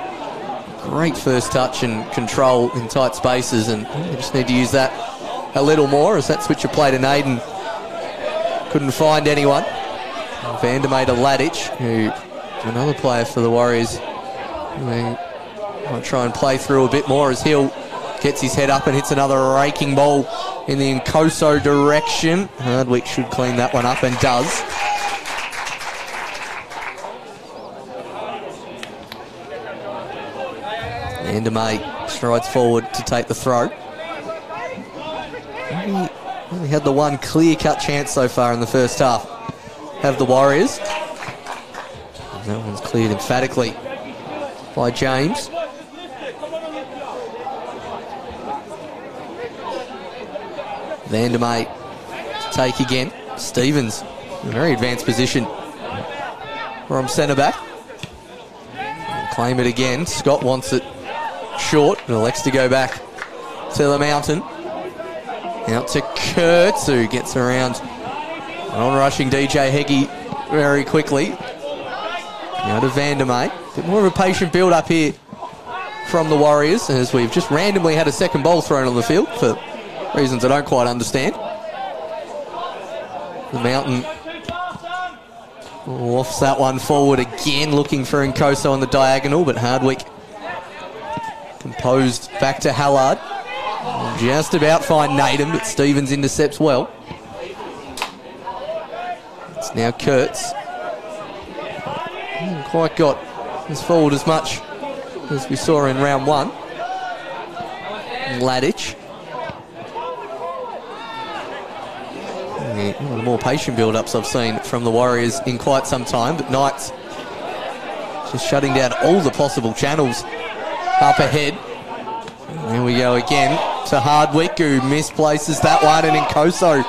great first touch and control in tight spaces, and we just need to use that a little more, as that switcher play to Naden couldn't find anyone. Van der Meij to Ladich, who another player for the Warriors. They might try and play through a bit more as Hill gets his head up and hits another raking ball in the Nkoso direction. Hardwick should clean that one up, and does. Van der Meij strides forward to take the throw. Only had the one clear-cut chance so far in the first half. Have the Warriors. And that one's cleared emphatically by James. Van der Meij to take again. Stevens in a very advanced position from centre-back. Claim it again. Scott wants it short and elects to go back to the mountain. Out to Kurtz, who gets around on-rushing DJ Heggie very quickly. Now to Van der Meij. A bit more of a patient build-up here from the Warriors, as we've just randomly had a second ball thrown on the field for reasons I don't quite understand. The mountain lofts that one forward again, looking for Nkoso on the diagonal, but Hardwick composed back to Hallard. Just about find Naden, but Stevens intercepts well. It's now Kurtz. Hasn't quite got as forward as much as we saw in round one. Ladich. One of the more patient build-ups I've seen from the Warriors in quite some time, but Knights just shutting down all the possible channels up ahead. Here we go again to Hardwick, who misplaces that one, and Nkoso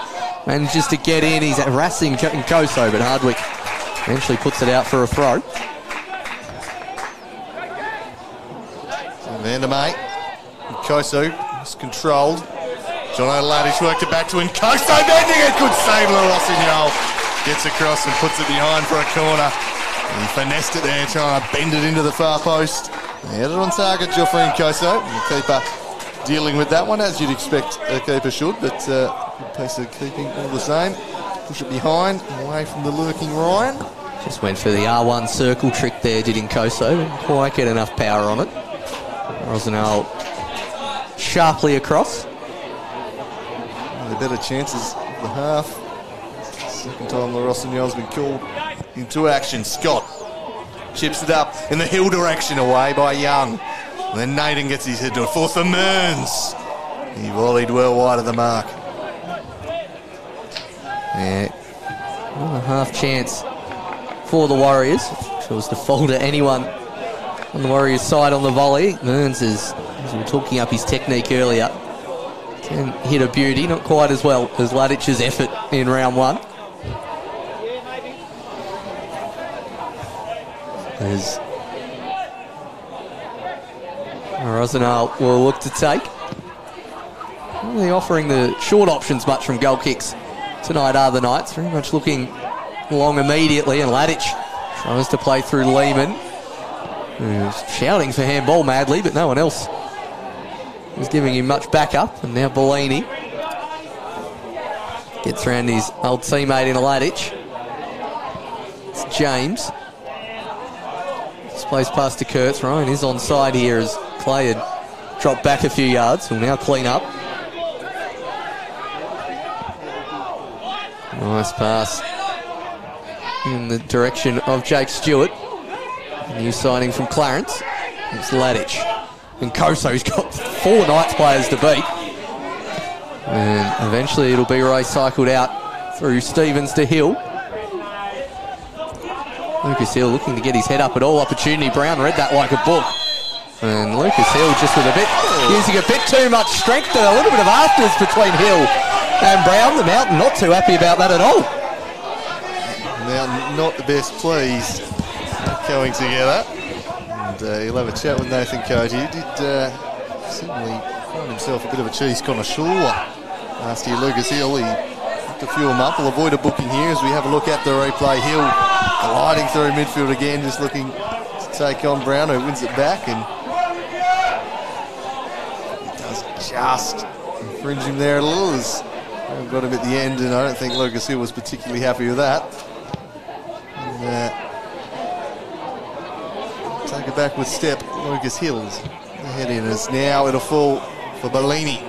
manages to get in. He's harassing Nkoso, but Hardwick eventually puts it out for a throw. Van der Meij. Nkoso is controlled. John Ladich worked it back to Nkoso, bending it. Good save, Rossignol. Gets across and puts it behind for a corner. And he finessed it there, trying to bend it into the far post. He had it on target, Geoffrey Nkoso. The keeper dealing with that one, as you'd expect a keeper should, but good piece of keeping all the same. Push it behind, away from the lurking Ryan. Just went for the R1 circle trick there, did Nkoso. Didn't quite get enough power on it. Rossignol sharply across. The better chances of the half. Second time Rossignol's been called into action. Scott chips it up in the Hill direction, away by Young. And then Naden gets his head to it. Forth for Mearns. He volleyed well wide of the mark. Yeah, 1.5 chance for the Warriors. If it was to fall to anyone on the Warriors' side on the volley, Mearns is, as we were talking up his technique earlier, can hit a beauty, not quite as well as Ladic's effort in round one. As Rosenal will look to take. Not really offering the short options much from goal kicks tonight, are the Knights. Very much looking long immediately, and Ladic tries to play through Lehman, who's shouting for handball madly, but no one else is giving him much backup. And now Bellini gets around his old teammate in Ladic. It's James. Plays past to Kurtz. Ryan is onside here as Clay had dropped back a few yards. Will now clean up. Nice pass in the direction of Jake Stewart. New signing from Clarence. It's Ladic. And Koso's got 4 Knights players to beat. And eventually it'll be recycled out through Stevens to Hill. Lucas Hill looking to get his head up at all opportunity. Brown read that like a book. And Lucas Hill just with using a bit too much strength and a little bit of afters between Hill and Brown. The Mountain not too happy about that at all. Mountain not the best pleased going together. And he'll have a chat with Nathan Cody. He did certainly find himself a bit of a cheese connoisseur last year. Lucas Hill, he to fuel him up. We'll avoid a booking here as we have a look at the replay. Hill gliding through midfield again, just looking to take on Brown, who wins it back, and he does just infringe him there a little. As got him at the end, and I don't think Lucas Hill was particularly happy with that. And, take it back with step. Lucas Hill's head in as now it'll fall for Bellini.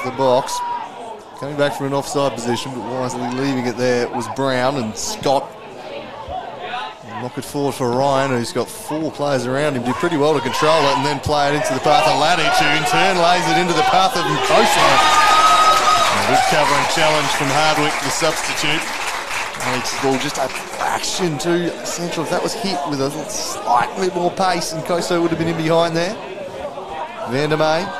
The box coming back from an offside position, but wisely leaving it there was Brown, and Scott knock it forward for Ryan, who's got 4 players around him. Did pretty well to control it and then play it into the path of Ladic, who in turn lays it into the path of Nkosi. Good covering challenge from Hardwick, the substitute. Alec's ball just a fraction too central. If that was hit with a slightly more pace, Nkosi would have been in behind there. Vandermeer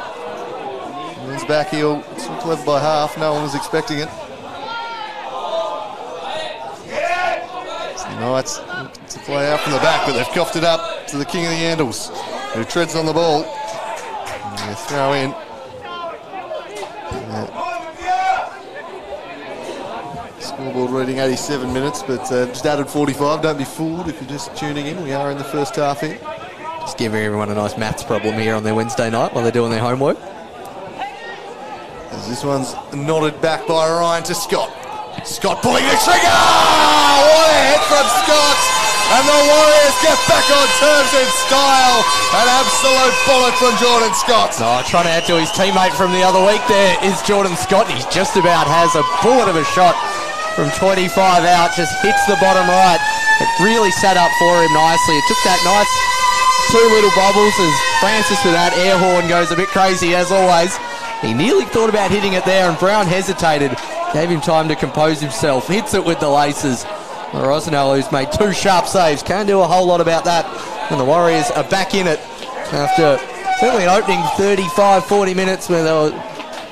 wins back heel, took left by half, no one was expecting it. So the Knights to play out from the back, but they've coughed it up to the king of the handles, who treads on the ball. And they throw in. Scoreboard reading 87 minutes, but just added 45. Don't be fooled if you're just tuning in. We are in the first half here. Just giving everyone a nice maths problem here on their Wednesday night while they're doing their homework. As this one's nodded back by Ryan to Scott. Scott pulling the trigger! What a hit from Scott! And the Warriors get back on terms in style. An absolute bullet from Jordan Scott. No, trying to outdo his teammate from the other week there is Jordan Scott. He just about has a bullet of a shot from 25 out. Just hits the bottom right. It really sat up for him nicely. It took that nice 2 little bubbles as Francis with that air horn goes a bit crazy as always. He nearly thought about hitting it there, and Brown hesitated. Gave him time to compose himself. Hits it with the laces. Rosenel, who's made 2 sharp saves, can't do a whole lot about that. And the Warriors are back in it after certainly an opening 35, 40 minutes where they were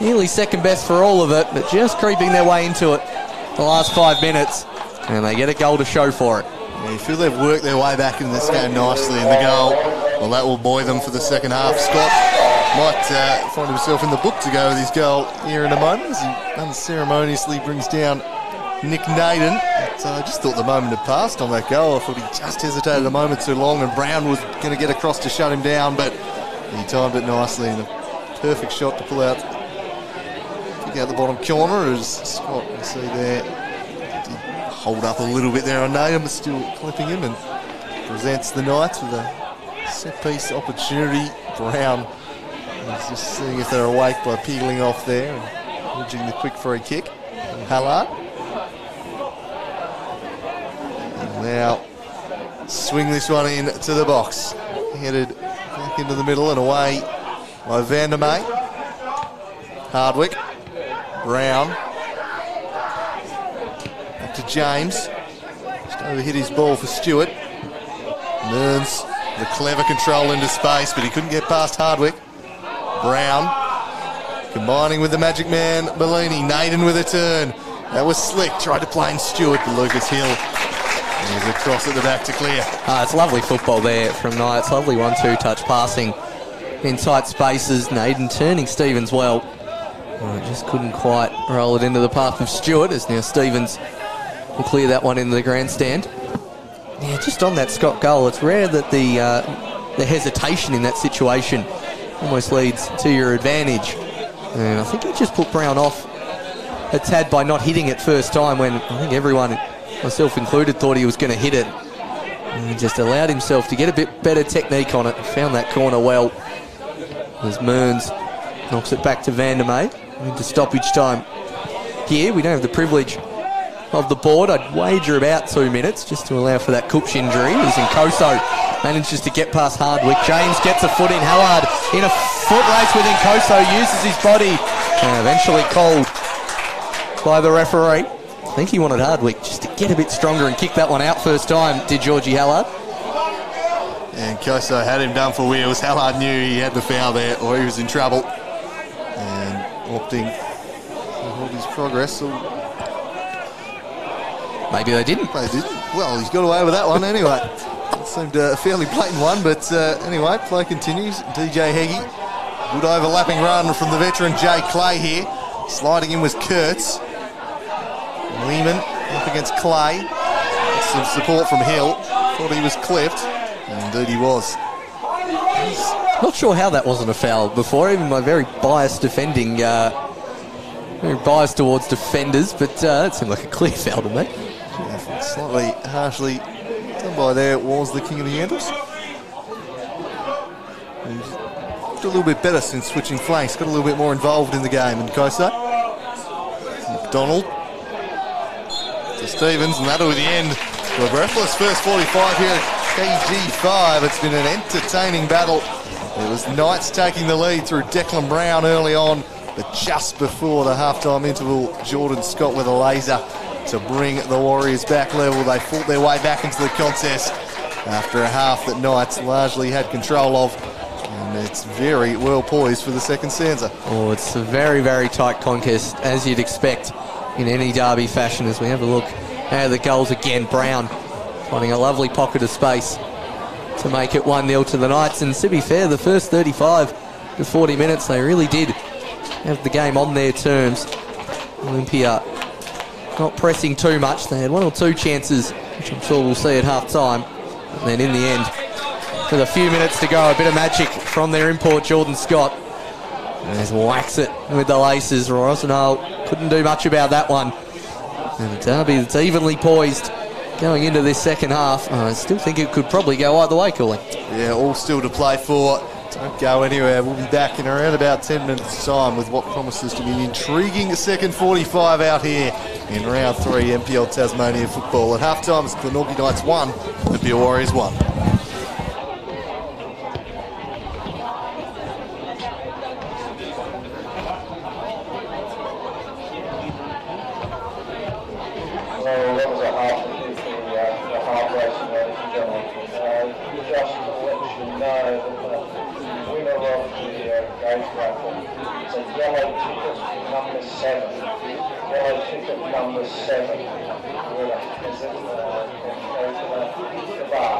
nearly second best for all of it, but just creeping their way into it the last 5 minutes. And they get a goal to show for it. Yeah, you feel they've worked their way back in this game nicely, and the goal, well, that will buoy them for the second half. Scott might find himself in the book to go with his goal here in a moment as he unceremoniously brings down Nick Naden. But I just thought the moment had passed on that goal. I thought he just hesitated a moment too long, and Brown was going to get across to shut him down, but he timed it nicely, and a perfect shot to pull out, pick out the bottom corner, as Scott, you see there, did hold up a little bit there on Naden, but still clipping him, and presents the Knights with a set-piece opportunity. Brown is just seeing if they're awake by peeling off there and edging the quick free kick. Hallard. Now swing this one in to the box. Headed back into the middle and away by Van der May. Hardwick. Brown. Back to James. Just overhit his ball for Stewart. Mearns, the clever control into space, but he couldn't get past Hardwick. Brown. Combining with the magic man, Bellini. Naden with a turn. That was slick. Tried to play in Stewart, but Lucas Hill. There's a cross at the back to clear. It's lovely football there from Knights. Lovely 1-2 touch passing in tight spaces. Naden turning Stevens well. Just couldn't quite roll it into the path of Stewart, as now Stevens will clear that one into the grandstand. Yeah, just on that Scott goal, it's rare that the hesitation in that situation almost leads to your advantage. And I think he just put Brown off a tad by not hitting it first time, when I think everyone, myself included, thought he was going to hit it. And he just allowed himself to get a bit better technique on it and found that corner well. As Mearns knocks it back to Van der May into stoppage time. Here we don't have the privilege of the board. I'd wager about 2 minutes just to allow for that Coops injury, as Nkoso manages to get past Hardwick. James gets a foot in. Hallard in a foot race with Nkoso, uses his body, and eventually called by the referee. I think he wanted Hardwick just to get a bit stronger and kick that one out first time, did Georgie Hallard. And Koso had him done for wheels. Hallard knew he had the foul there, or he was in trouble. And opting to hold his progress. Maybe they didn't. They didn't. Well, he's got away with that one anyway. It seemed a fairly blatant one, but anyway, play continues. DJ Heggie. Good overlapping run from the veteran Jay Clay here. Sliding in was Kurtz. Lehman up against Clay. Some support from Hill. Thought he was clipped. And indeed he was. Not sure how that wasn't a foul before, even my very biased defending, very biased towards defenders, but it seemed like a clear foul to me. Yeah, slightly harshly done by there was the king of the Andals. He's got a little bit better since switching flanks, got a little bit more involved in the game. And Kosa, McDonald to Stevens, and that'll be the end. A breathless first 45 here at KG5. It's been an entertaining battle. It was Knights taking the lead through Declan Brown early on, but just before the halftime interval, Jordan Scott with a laser to bring the Warriors back level. They fought their way back into the contest after a half that Knights largely had control of. And it's very well poised for the second stanza. Oh, it's a very, very tight contest, as you'd expect in any derby fashion. As we have a look at the goals again, Brown finding a lovely pocket of space to make it 1-0 to the Knights. And to be fair, the first 35 to 40 minutes, they really did have the game on their terms. Olympia not pressing too much. They had 1 or 2 chances, which I'm sure we'll see at half-time. And then in the end, with a few minutes to go, a bit of magic from their import, Jordan Scott. And just whacks it with the laces. Rosenhall couldn't do much about that one. And a derby that's evenly poised going into this second half. I still think it could probably go either way, Cooley. Yeah, all still to play for. Don't go anywhere. We'll be back in around about 10 minutes' time with what promises to be an intriguing second 45 out here in round 3 NPL Tasmania football. At halftime, it's Glenorchy Knights 1, Olympia Warriors 1. Well, that was a half the half race, ladies and gentlemen. Just to let you know that the winner of the gate raffle is a yellow ticket number 7. Yellow ticket number 7. Winner is it? Goes to the bar.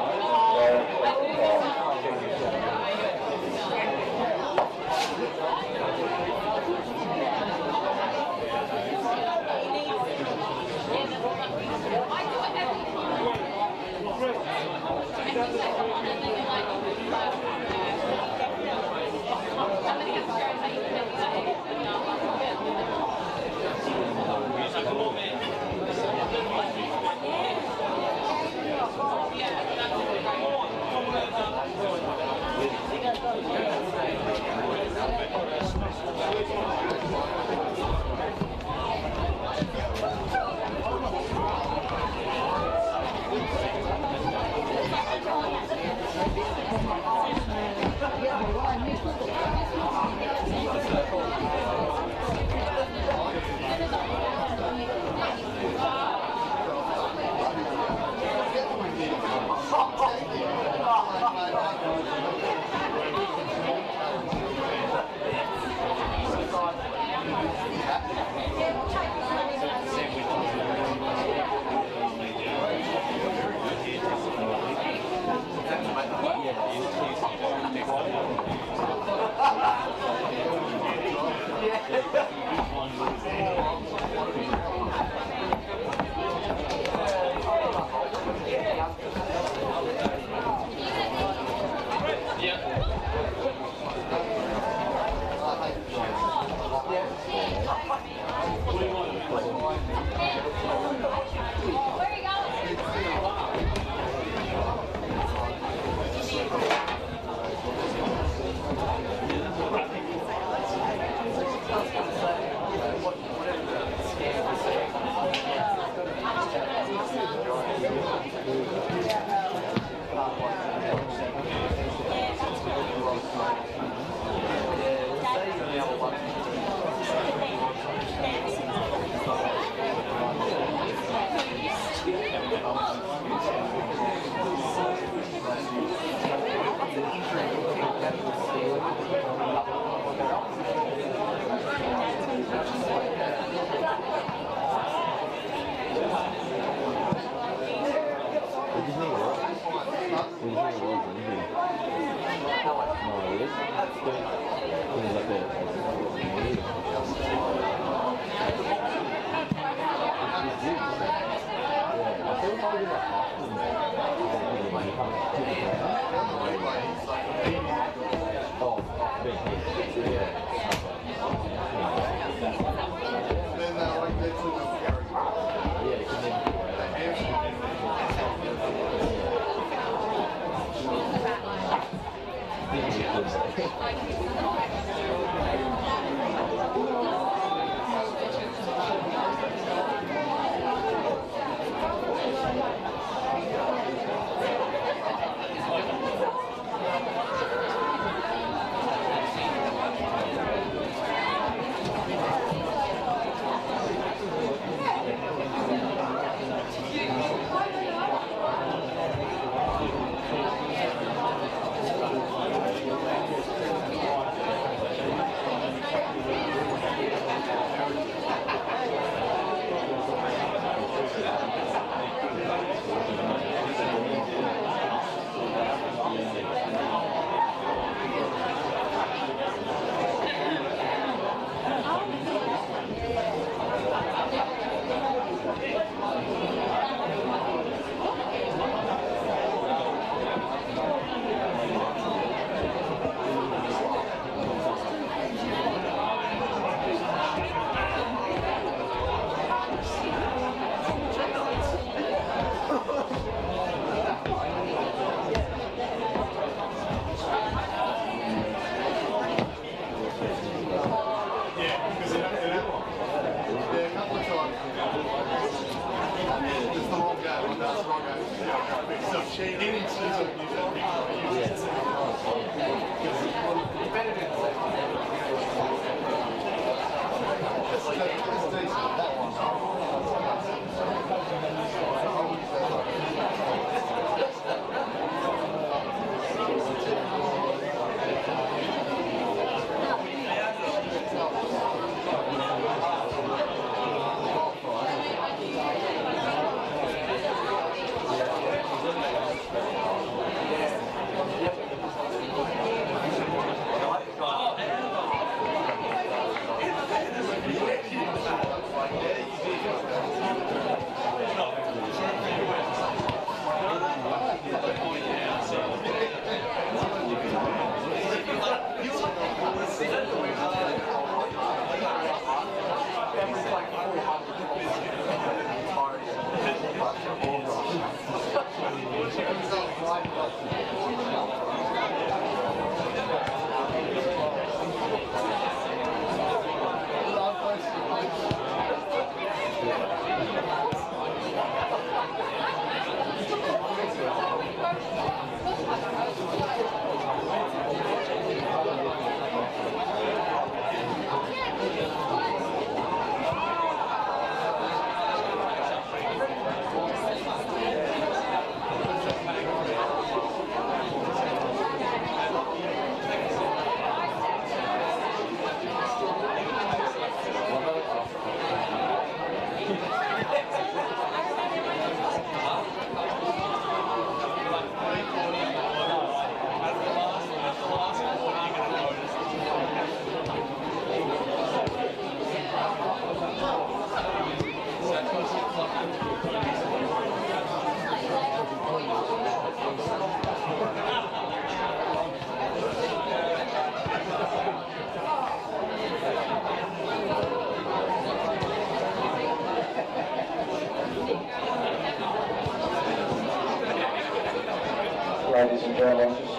Ladies and gentlemen, just a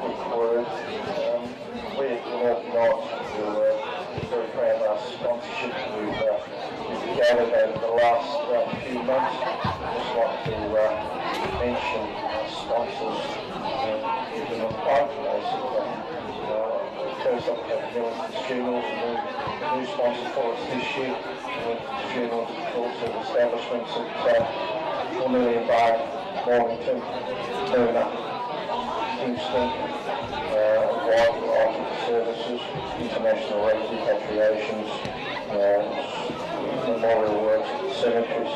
quick word. We at Glenorchy are very proud of our sponsorship we've gathered over the last few months. I'd just like to mention our sponsors, give them a plug. First up, we have Millington Funerals, a new sponsor for us this year. Millington Funerals, also establishments at Olympia Bay, Mornington, moving up Kingston, a wide variety of services, international repatriations, memorial works at the cemeteries,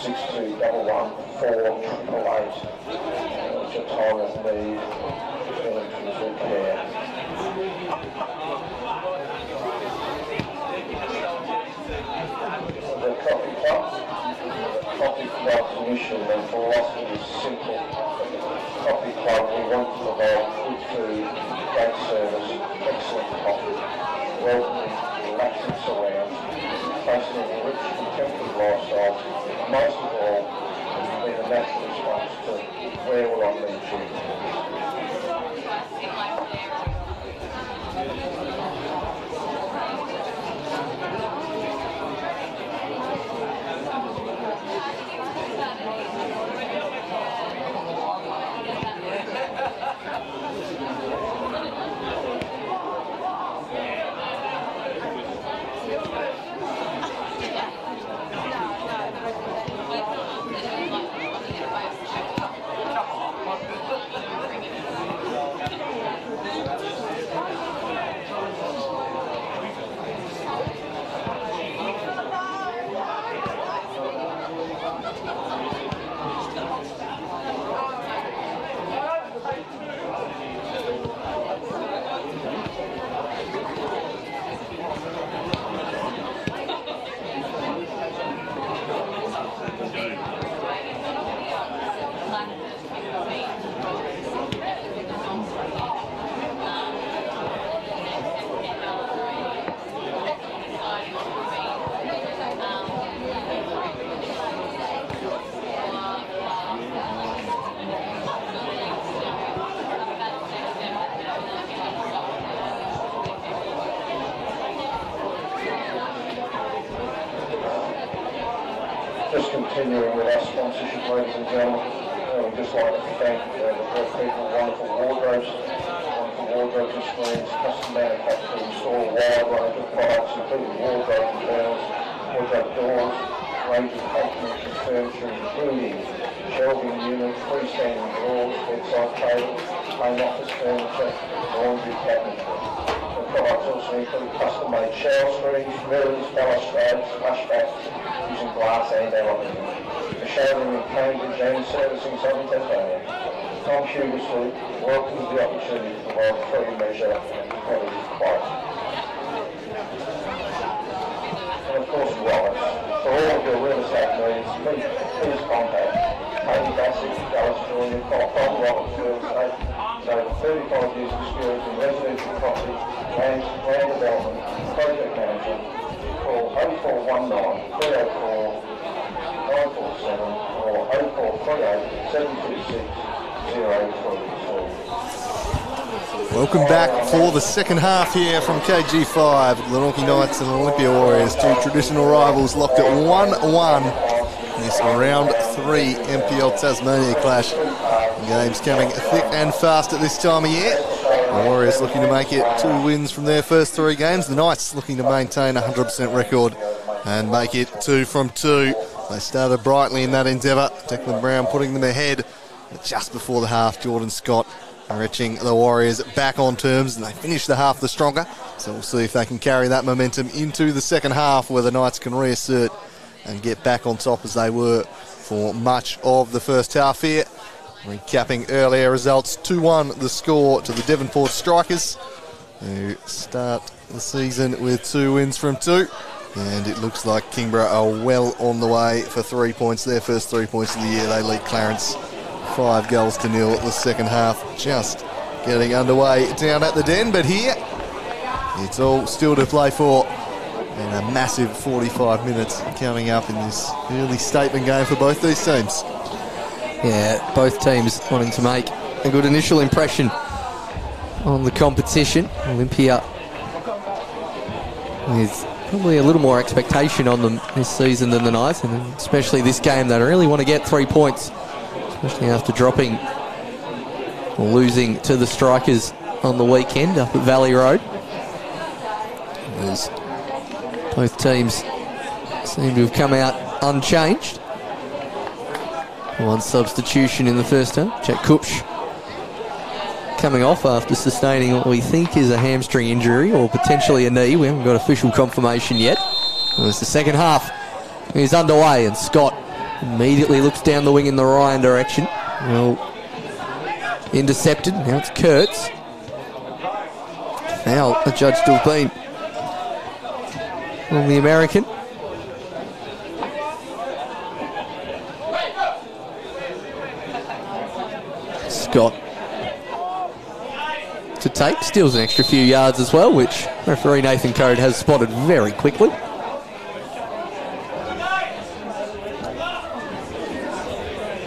6211 4888, which at time of need, Millington's will care. The coffee club. Coffee Club's mission and philosophy is simple. Coffee Club, we want to provide good food, great service, excellent coffee, welcoming, relaxing surrounds, facing a rich contemporary lifestyle, and most of all, being a natural response to where will I meet you. Just continuing with our sponsorship, ladies and gentlemen, we'd just like to thank the great people, wonderful wardrobes and screens, custom manufacturing, install a wide range of products, including wardrobe and doors, wardrobe doors, range of patronage and furniture, including shelving units, freestanding drawers, bedside tables, home office furniture, laundry cabinetry. The products also include custom-made shower screens, mirrors, balustrades, flashbacks, using glass and aluminium. The showroom in Cambridge and servicing Southern Tasmania. Tom Hugersley welcomes the opportunity to provide a free measure and competitive quote. And of course, wallets. For all of your real estate needs, please contact Tony Bassett, Dallas Jr., Tom Roberts Real Estate. He's over 35 years experience in residential property, land development, project management. Call 0419 304 947 or 0438 726 032. Welcome back for the second half here from KG5. Glenorchy Knights and Olympia Warriors, two traditional rivals, locked at 1-1. This round 3 NPL Tasmania clash. The game's coming thick and fast at this time of year. The Warriors looking to make it 2 wins from their first 3 games. The Knights looking to maintain a 100% record and make it 2 from 2. They started brightly in that endeavour. Declan Brown putting them ahead. But just before the half, Jordan Scott reaching the Warriors back on terms, and they finish the half the stronger. So we'll see if they can carry that momentum into the second half, where the Knights can reassert and get back on top as they were for much of the first half here. Recapping earlier results, 2-1 the score to the Devonport Strikers, who start the season with 2 wins from 2. And it looks like Kingborough are well on the way for 3 points, their first 3 points of the year. They lead Clarence 5-0 the second half, just getting underway down at the Den. But here, it's all still to play for, and a massive 45 minutes coming up in this early statement game for both these teams. Yeah, both teams wanting to make a good initial impression on the competition. Olympia with probably a little more expectation on them this season than the Knights, and especially this game, they really want to get 3 points, especially after dropping or losing to the Strikers on the weekend up at Valley Road. As both teams seem to have come out unchanged. One substitution in the first half. Jack Kupsch coming off after sustaining what we think is a hamstring injury or potentially a knee. We haven't got official confirmation yet. As the second half is underway, and Scott immediately looks down the wing in the Ryan direction. Well, intercepted. Now it's Kurtz. Foul adjudged to have been on the American. Scott to take. Steals an extra few yards as well, which referee Nathan Code has spotted very quickly.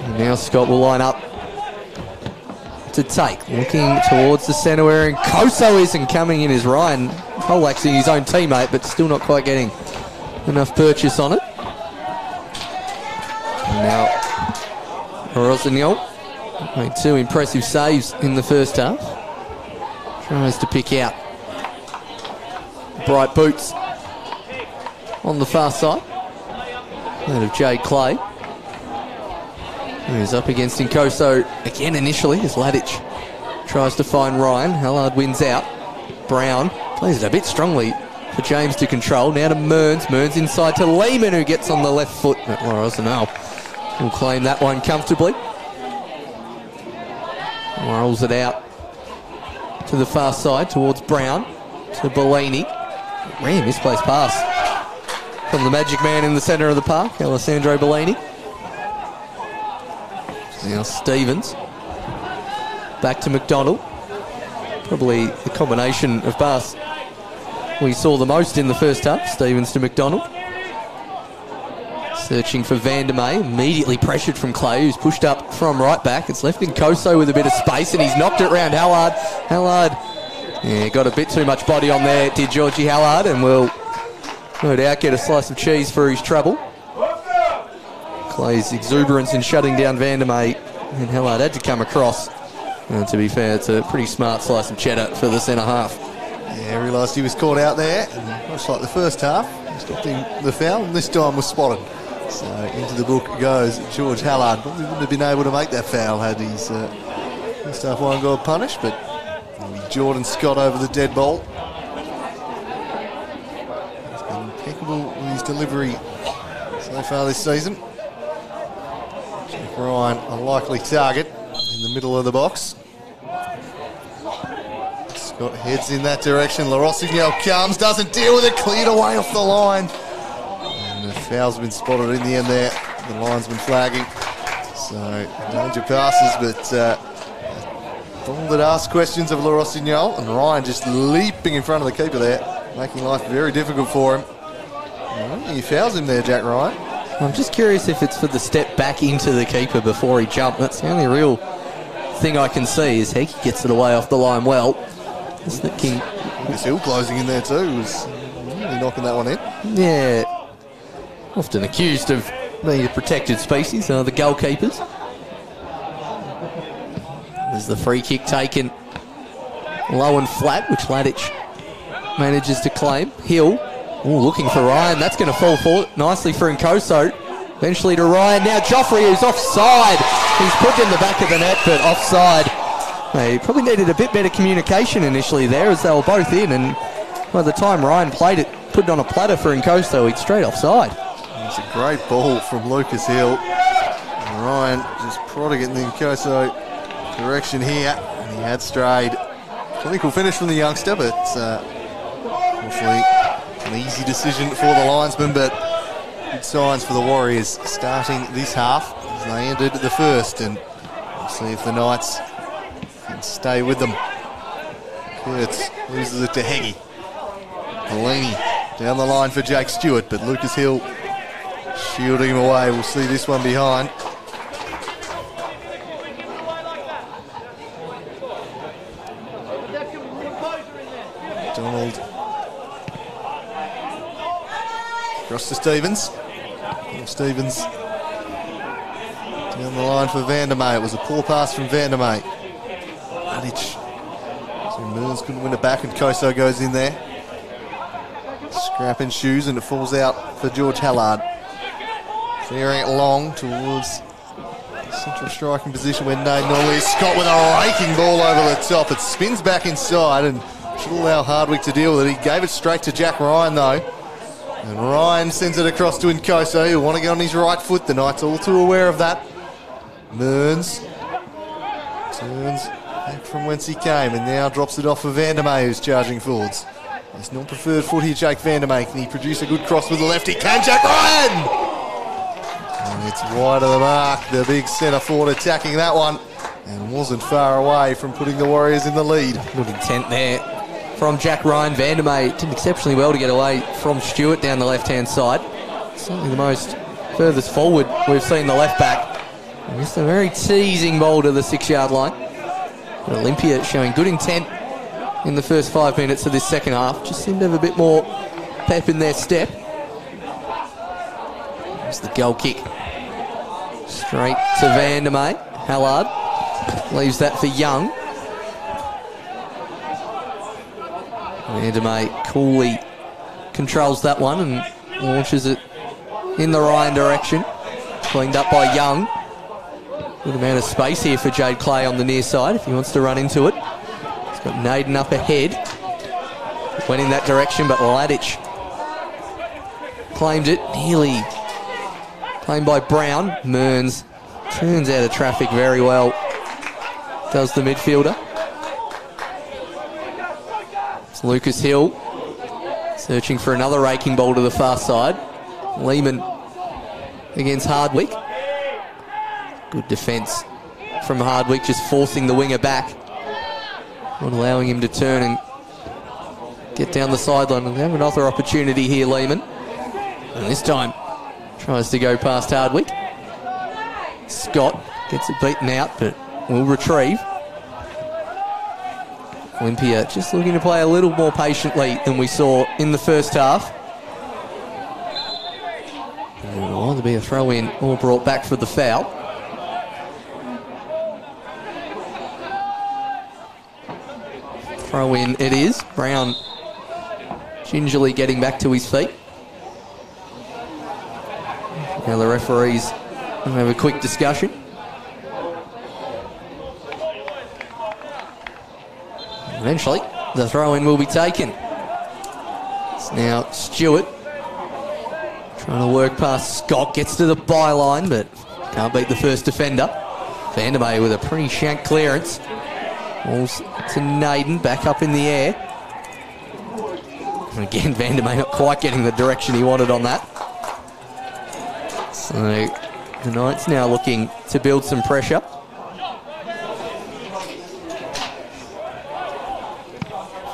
And now Scott will line up to take. Looking towards the centre where Koso isn't coming in as Ryan poleaxing his own teammate, but still not quite getting enough purchase on it. And now Rossignol made 2 impressive saves in the first half. Tries to pick out bright boots on the far side. That of Jade Clay. He's up against Nkoso again initially as Ladic tries to find Ryan. Hallard wins out. Brown plays it a bit strongly for James to control. Now to Mearns. Mearns inside to Lehman, who gets on the left foot. But Rossignol will claim that one comfortably. Rolls it out to the far side towards Brown. To Bellini. Really misplaced pass from the magic man in the centre of the park, Alessandro Bellini. Now Stevens. Back to McDonald. Probably the combination of pass we saw the most in the first half. Stevens to McDonald. Searching for Vandermeer. Immediately pressured from Clay, who's pushed up from right back. It's left Nkoso with a bit of space, and he's knocked it round Hallard. Hallard, got a bit too much body on there, did Georgie Hallard, and will no doubt get a slice of cheese for his trouble. Clay's exuberance in shutting down Vandermeer, and Hallard had to come across. And to be fair, it's a pretty smart slice of cheddar for the centre half. Yeah, realised he was caught out there, and much like the first half, stopped him the foul, and this time was spotted. So into the book goes George Hallard. Probably wouldn't have been able to make that foul had his first half one got punished, but Jordan Scott over the dead ball. He's been impeccable with his delivery so far this season. Jack Ryan, a likely target in the middle of the box. Scott heads in that direction. Rossignol comes, doesn't deal with it, cleared away off the line. And the foul's been spotted in the end there. The linesman flagging. So, danger passes, but Donald had asked questions of Rossignol, and Ryan just leaping in front of the keeper there, making life very difficult for him. He fouls him there, Jack Ryan. I'm just curious if it's for the step back into the keeper before he jumped. That's the only real thing I can see is Hecky gets it away off the line well. Just thinking, Lucas Hill closing in there too, was really knocking that one in. Yeah, often accused of being a protected species, the goalkeepers. There's the free kick taken low and flat, which Ladic manages to claim. Hill, looking for Ryan. That's going to fall forward nicely for Nkoso. Eventually to Ryan. Now Joffrey, who's offside. He's put in the back of the net, but offside. They probably needed a bit better communication initially there as they were both in, and by the time Ryan played it, put it on a platter for Nkoso, he's straight offside. It's a great ball from Lucas Hill. And Ryan just prodding it in the Nkoso direction here, and he had strayed. Clinical finish from the youngster, but unfortunately an easy decision for the linesman, but good signs for the Warriors starting this half as they ended the first, and we'll see if the Knights can stay with them. Kurtz loses it to Heggie. Bellini down the line for Jake Stewart, but Lucas Hill shielding him away. We'll see this one behind. Donald across to Stevens. Stevens down the line for Vandermeer. It was a poor pass from Vandermeer. So Mearns couldn't win it back, and Koso goes in there. Scrap and shoes, and it falls out for George Hallard. Clearing it long towards the central striking position where Nate normally is. Scott with a raking ball over the top. It spins back inside and should allow Hardwick to deal with it. He gave it straight to Jack Ryan though. And Ryan sends it across to Nkoso, who want to get on his right foot. The Knights all too aware of that. Mearns turns back from whence he came and now drops it off for Vandermeer, who's charging forwards. His non-preferred foot here, Jake Vandermeer. Can he produce a good cross with the left? He can, Jack Ryan! And it's wide of the mark. The big centre forward attacking that one. and wasn't far away from putting the Warriors in the lead. Good intent there from Jack Ryan. Vandermeer did exceptionally well to get away from Stewart down the left-hand side. Certainly the most furthest forward we've seen the left back. And just a very teasing ball to the 6-yard line. But Olympia showing good intent in the first 5 minutes of this second half. Just seemed to have a bit more pep in their step. There's the goal kick. Straight to Vandermeer. Hallard leaves that for Young. Vandermeer coolly controls that one and launches it in the Ryan direction. Cleaned up by Young. Good amount of space here for Jade Clay on the near side if he wants to run into it. He's got Naden up ahead. Went in that direction, but Ladic claimed it. Nearly claimed by Brown. Mearns turns out of traffic very well. Does the midfielder. It's Lucas Hill searching for another raking ball to the far side. Lehman against Hardwick. Good defence from Hardwick, just forcing the winger back. Not allowing him to turn and get down the sideline. And have another opportunity here, Lehman. And this time tries to go past Hardwick. Scott gets it beaten out, but will retrieve. Olympia just looking to play a little more patiently than we saw in the first half. And it will either be a throw-in or brought back for the foul. Throw in it is. Brown gingerly getting back to his feet. Now the referees will have a quick discussion. Eventually, the throw in will be taken. It's now Stewart trying to work past Scott. Gets to the byline, but can't beat the first defender. Vandermeer with a pretty shank clearance. Balls to Naden, back up in the air. And again, Vandermeer not quite getting the direction he wanted on that. So the Knights now looking to build some pressure.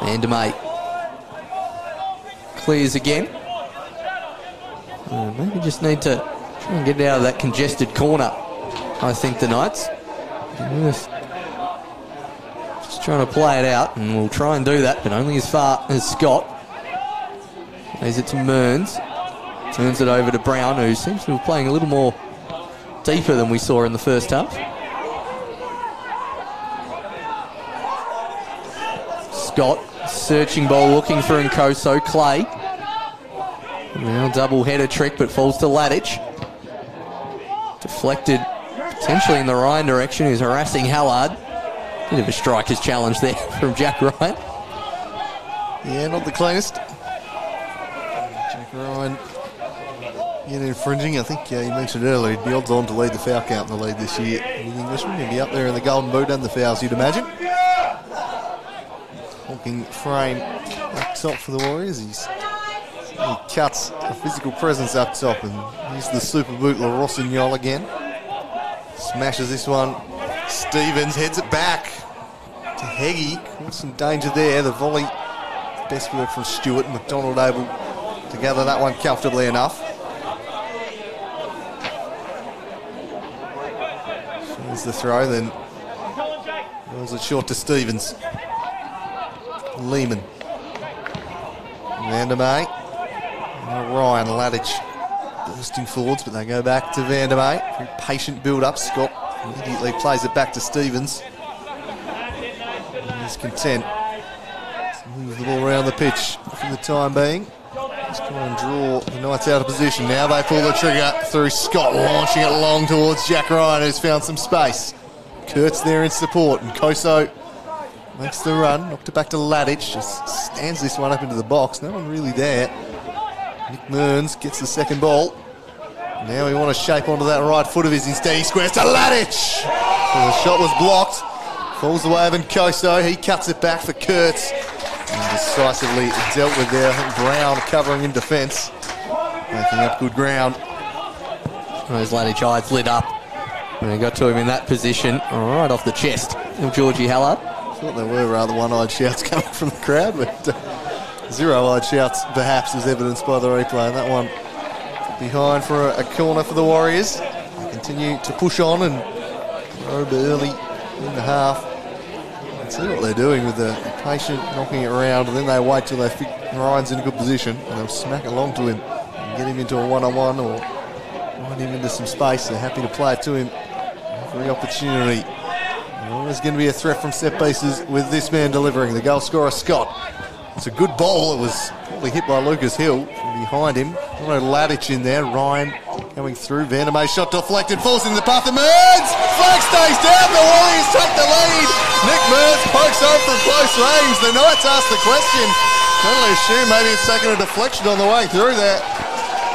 Vandermeer clears again. Maybe just need to try and get out of that congested corner, I think, the Knights. Just trying to play it out, and we'll try and do that, but only as far as Scott. Plays it to Mearns. Turns it over to Brown, who seems to be playing a little more deeper than we saw in the first half. Scott, searching ball, looking for Nkoso. Clay. Now double header trick, but falls to Ladic. Deflected potentially in the Ryan direction, who's harassing Hallard. Bit of a striker's challenge there from Jack Ryan. Yeah, not the cleanest. Jack Ryan infringing. I think you mentioned earlier, he'd be odds on to lead the foul count in the league this year. The Englishman, he'd be up there in the golden boot and the fouls, you'd imagine. Honking frame up top for the Warriors. He cuts a physical presence up top, and here's the super boot La Rossignol again. Smashes this one. Stevens heads it back to Heggie. Caused some danger there. The volley, best work from Stewart. McDonald able to gather that one comfortably enough. Here's the throw, then rolls it short to Stevens. Lehman. Vandermeer. Ryan, Ladic bursting forwards, but they go back to Vandermeer. Very patient build-up. Scott immediately plays it back to Stevens. He's content to move the ball around the pitch for the time being. Just try and draw the Knights out of position. Now they pull the trigger through Scott, launching it long towards Jack Ryan, who's found some space. Kurtz there in support, and Koso makes the run, knocked it back to Ladic, just stands this one up into the box. No one really there. Nick Mearns gets the second ball. Now we want to shape onto that right foot of his. Instead he squares to Ladic. So the shot was blocked. Falls away of Nkoso. He cuts it back for Kurtz. And decisively dealt with there. Brown covering in defence. Making up good ground. Those Ladic eyes lit up And they got to him in that position, right off the chest of Georgie Hallard. I thought there were rather one-eyed shouts coming from the crowd, but zero-eyed shouts perhaps is evidenced by the replay. And that one behind for a corner for the Warriors. They continue to push on and probe early in the half. And see what they're doing with the patient knocking it around, and then they wait till they think Ryan's in a good position and they'll smack along to him and get him into a one-on-one or ride him into some space. They're happy to play it to him every opportunity. There's going to be a threat from set pieces with this man delivering, the goal scorer Scott. It's a good ball. It was probably hit by Lucas Hill from behind him. Ladich in there. Ryan coming through. Vandermeer shot deflected, falls in the path of Mearns. Flag stays down. The Warriors take the lead. Nick Mearns pokes on from close range. The Knights ask the question. Can only assume maybe it's taken a deflection on the way through there.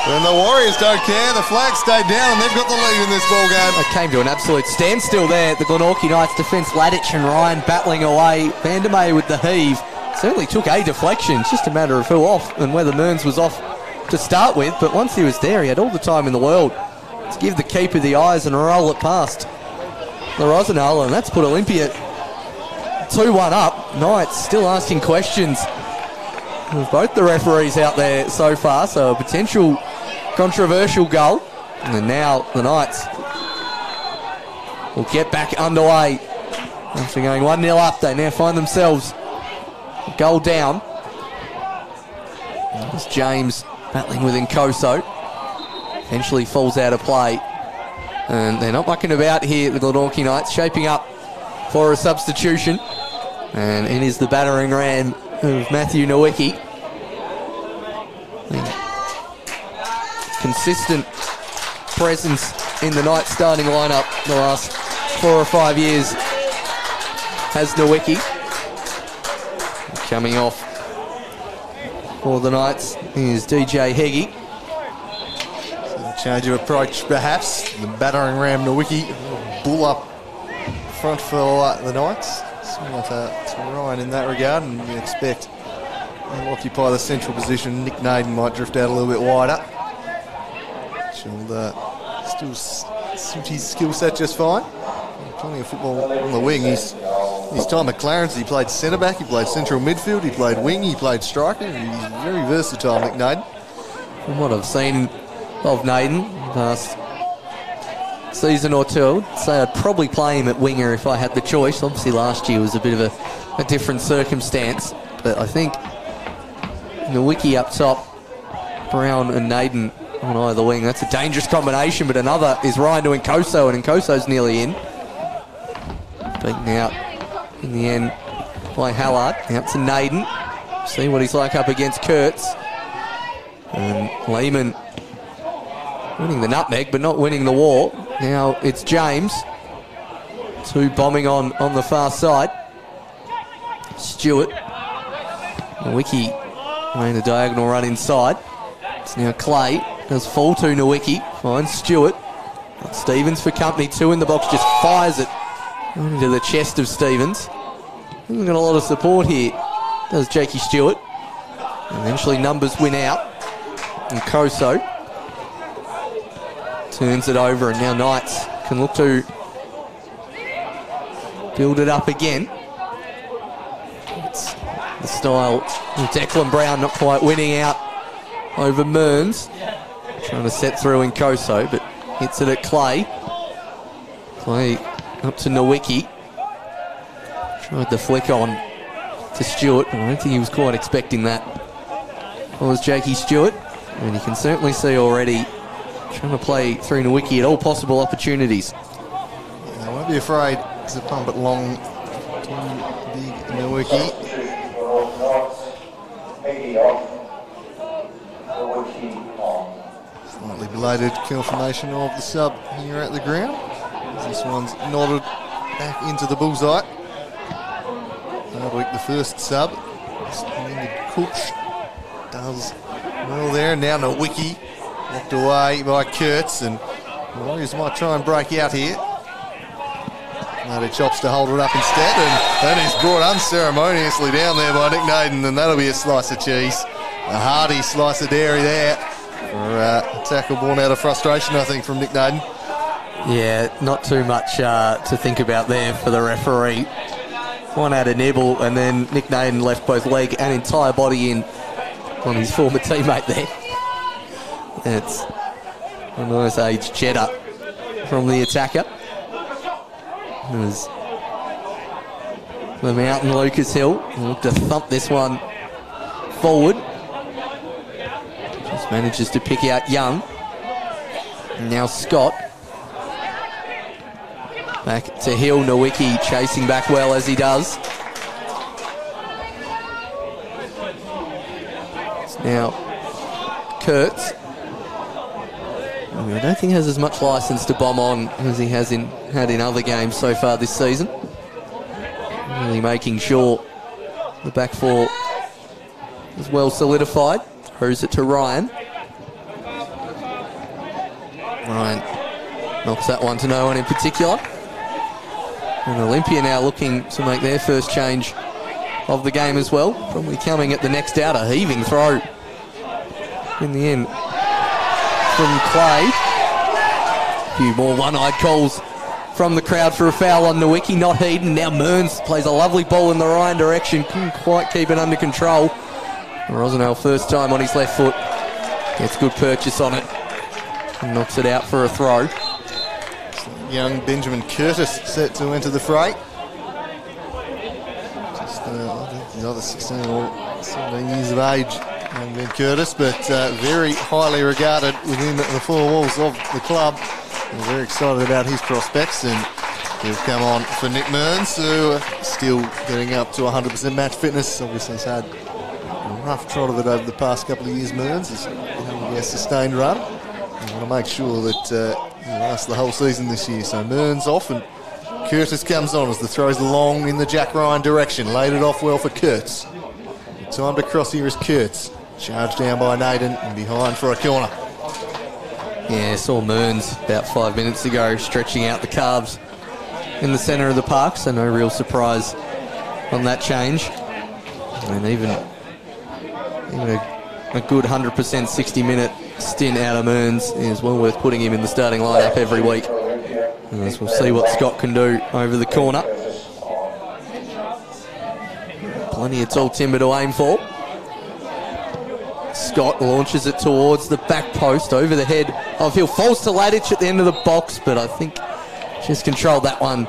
And the Warriors don't care. The flag stayed down and they've got the lead in this ball game. It came to an absolute standstill there. The Glenorchy Knights defence, Ladich and Ryan battling away. Vandermeer with the heave. Certainly took a deflection. It's just a matter of who off and whether Mearns was off to start with. But once he was there, he had all the time in the world to give the keeper the eyes and roll it past the Rosenal. And that's put Olympia 2-1 up. Knights still asking questions with both the referees out there so far. So a potential controversial goal. And now the Knights will get back underway. After going 1-0 up, they now find themselves a goal down. As James battling with Nkoso. Eventually falls out of play. And they're not mucking about here, the Glenorchy Knights, shaping up for a substitution. And it is the battering ram of Matthew Nowicki. Consistent presence in the Knights starting lineup the last 4 or 5 years has Nowicki. Coming off for the Knights is DJ Heggie. So change of approach perhaps. The battering ram Nowicki, bull up front for the Knights. Similar to Ryan in that regard, and you expect he'll occupy the central position. Nick Naden might drift out a little bit wider. She'll still suit his skill set just fine. Plenty of football on the wing. His time at Clarence, he played centre back, he played central midfield, he played wing, he played striker. He's very versatile, Nick Naden. From what I've seen of Naden the past season or two, I'd say I'd probably play him at winger if I had the choice. Obviously last year was a bit of a different circumstance, but I think Nowicki up top, Brown and Naden on either wing. That's a dangerous combination, but another is Ryan to Nkoso, and Nkoso's nearly in. Beaten out in the end by Hallard. Out to Naden. See what he's like up against Kurtz. And Lehman winning the nutmeg, but not winning the war. Now it's James. 2 bombing on the far side. Stewart. Nowicki made a diagonal run inside. It's now Clay. Does fall to Nowicki. Finds Stewart. Stevens for company. 2 in the box. Just fires it into the chest of Stevens. He's got a lot of support here. Does Jakey Stewart. Eventually numbers win out. And Koso turns it over, and now Knights can look to build it up again. It's the style of Declan Brown not quite winning out over Mearns. Trying to set through in Koso, but hits it at Clay. Clay up to Nowicki. Tried the flick on to Stewart. I don't think he was quite expecting that. Well, was Jakey Stewart. And you can certainly see already trying to play through Nowicki at all possible opportunities. I won't be afraid to pump it long to big Nowicki. Slightly belated confirmation of the sub here at the ground. This one's nodded back into the bullseye. Hardwick, the first sub. Cooch does well there. Now Nowicki locked away by Kurtz, and the Warriors might try and break out here. Nader chops to hold it up instead, and that is brought unceremoniously down there by Nick Naden, and that'll be a slice of cheese. A hearty slice of dairy there for a tackle born out of frustration, I think, from Nick Naden. Yeah, not too much to think about there for the referee. One had a nibble, and then Nick Naden left both leg and entire body in on his former teammate there. It's a nice age cheddar from the attacker. There's the mountain Lucas Hill. Look to thump this one forward. Just manages to pick out Young. And now Scott. Back to Hill. Nowicki chasing back well as he does. It's now Kurtz. I don't think he has as much licence to bomb on as he has had in other games so far this season. Really making sure the back four is well solidified. Throws it to Ryan. Ryan knocks that one to no one in particular. And Olympia now looking to make their first change of the game as well. Probably coming at the next outer. Heaving throw in the end from Clay. A few more one-eyed calls from the crowd for a foul on Nowicki. Not Heaton. Now Mearns plays a lovely ball in the Ryan direction. Couldn't quite keep it under control. Rosenell first time on his left foot. Gets good purchase on it. And knocks it out for a throw. Young Benjamin Curtis set to enter the fray. Just he's either 16 or 17 years of age, young Ben Curtis, but very highly regarded within the four walls of the club. We're very excited about his prospects, and he'll come on for Nick Mearns, who still getting up to 100% match fitness. Obviously he's had a rough trot of it over the past couple of years. Mearns is having a sustained run. We want to make sure that he lasts the whole season this year. So Mearns off and Curtis comes on as the throw's long in the Jack Ryan direction. Laid it off well for Kurtz. Time to cross here is Kurtz. Charged down by Naden and behind for a corner. Yeah, saw Mearns about 5 minutes ago stretching out the calves in the centre of the park, so no real surprise on that change. And even a good 100% 60-minute stint out of Mearns is well worth putting him in the starting lineup every week. As we'll see what Scott can do over the corner. Plenty of tall timber to aim for. Scott launches it towards the back post over the head of Hill. Falls to Ladich at the end of the box, but I think just controlled that one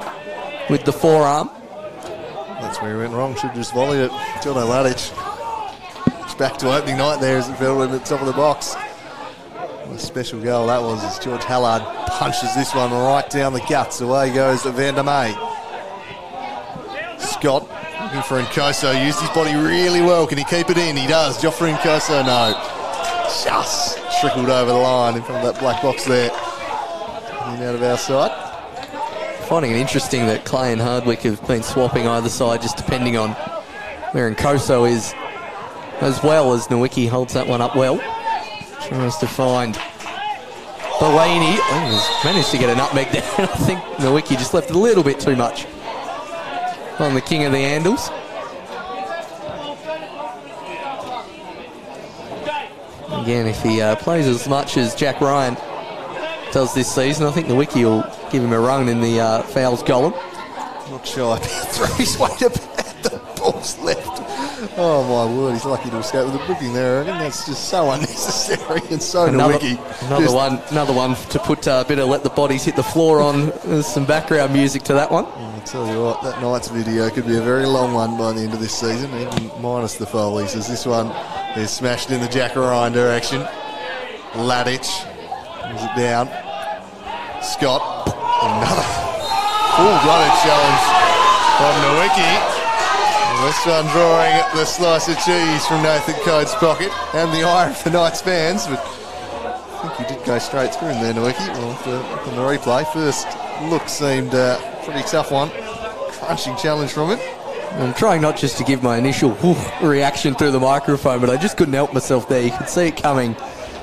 with the forearm. That's where he went wrong. Should have just volleyed it. Jono Ladich. It's back to opening night there as it fell in the top of the box. What a special goal that was as George Hallard punches this one right down the guts. Away goes Van der May. Scott looking for Nkoso. Used his body really well. Can he keep it in? He does. Joffrey Nkoso, no. Just trickled over the line in front of that black box there. In out of our sight. Finding it interesting that Clay and Hardwick have been swapping either side just depending on where Nkoso is, as well as Nowicki holds that one up well. Tries to find Bellini. Oh, he's managed to get a nutmeg there. I think Nowicki just left a little bit too much on the king of the handles. Again, if he plays as much as Jack Ryan does this season, I think Nowicki will give him a run in the fouls column. Not sure. Throw his weight about the ball's left. Oh my word, he's lucky to escape with a booking there. I reckon that's just so unnecessary and so Nowicki. Another one to put a bit of let the bodies hit the floor on. There's some background music to that one. I'll tell you what, that night's video could be a very long one by the end of this season, even minus the Foleys, as this one is smashed in the Jack Ryan direction. Ladich brings it down. Scott, another full-blooded challenge from Nowicki. This one drawing the slice of cheese from Nathan Coates' pocket and the eye of the Knights fans, but I think he did go straight through him there, Nowicki. Well, on the replay, first look seemed pretty tough one. Crunching challenge from him. I'm trying not just to give my initial reaction through the microphone, but I just couldn't help myself there. You could see it coming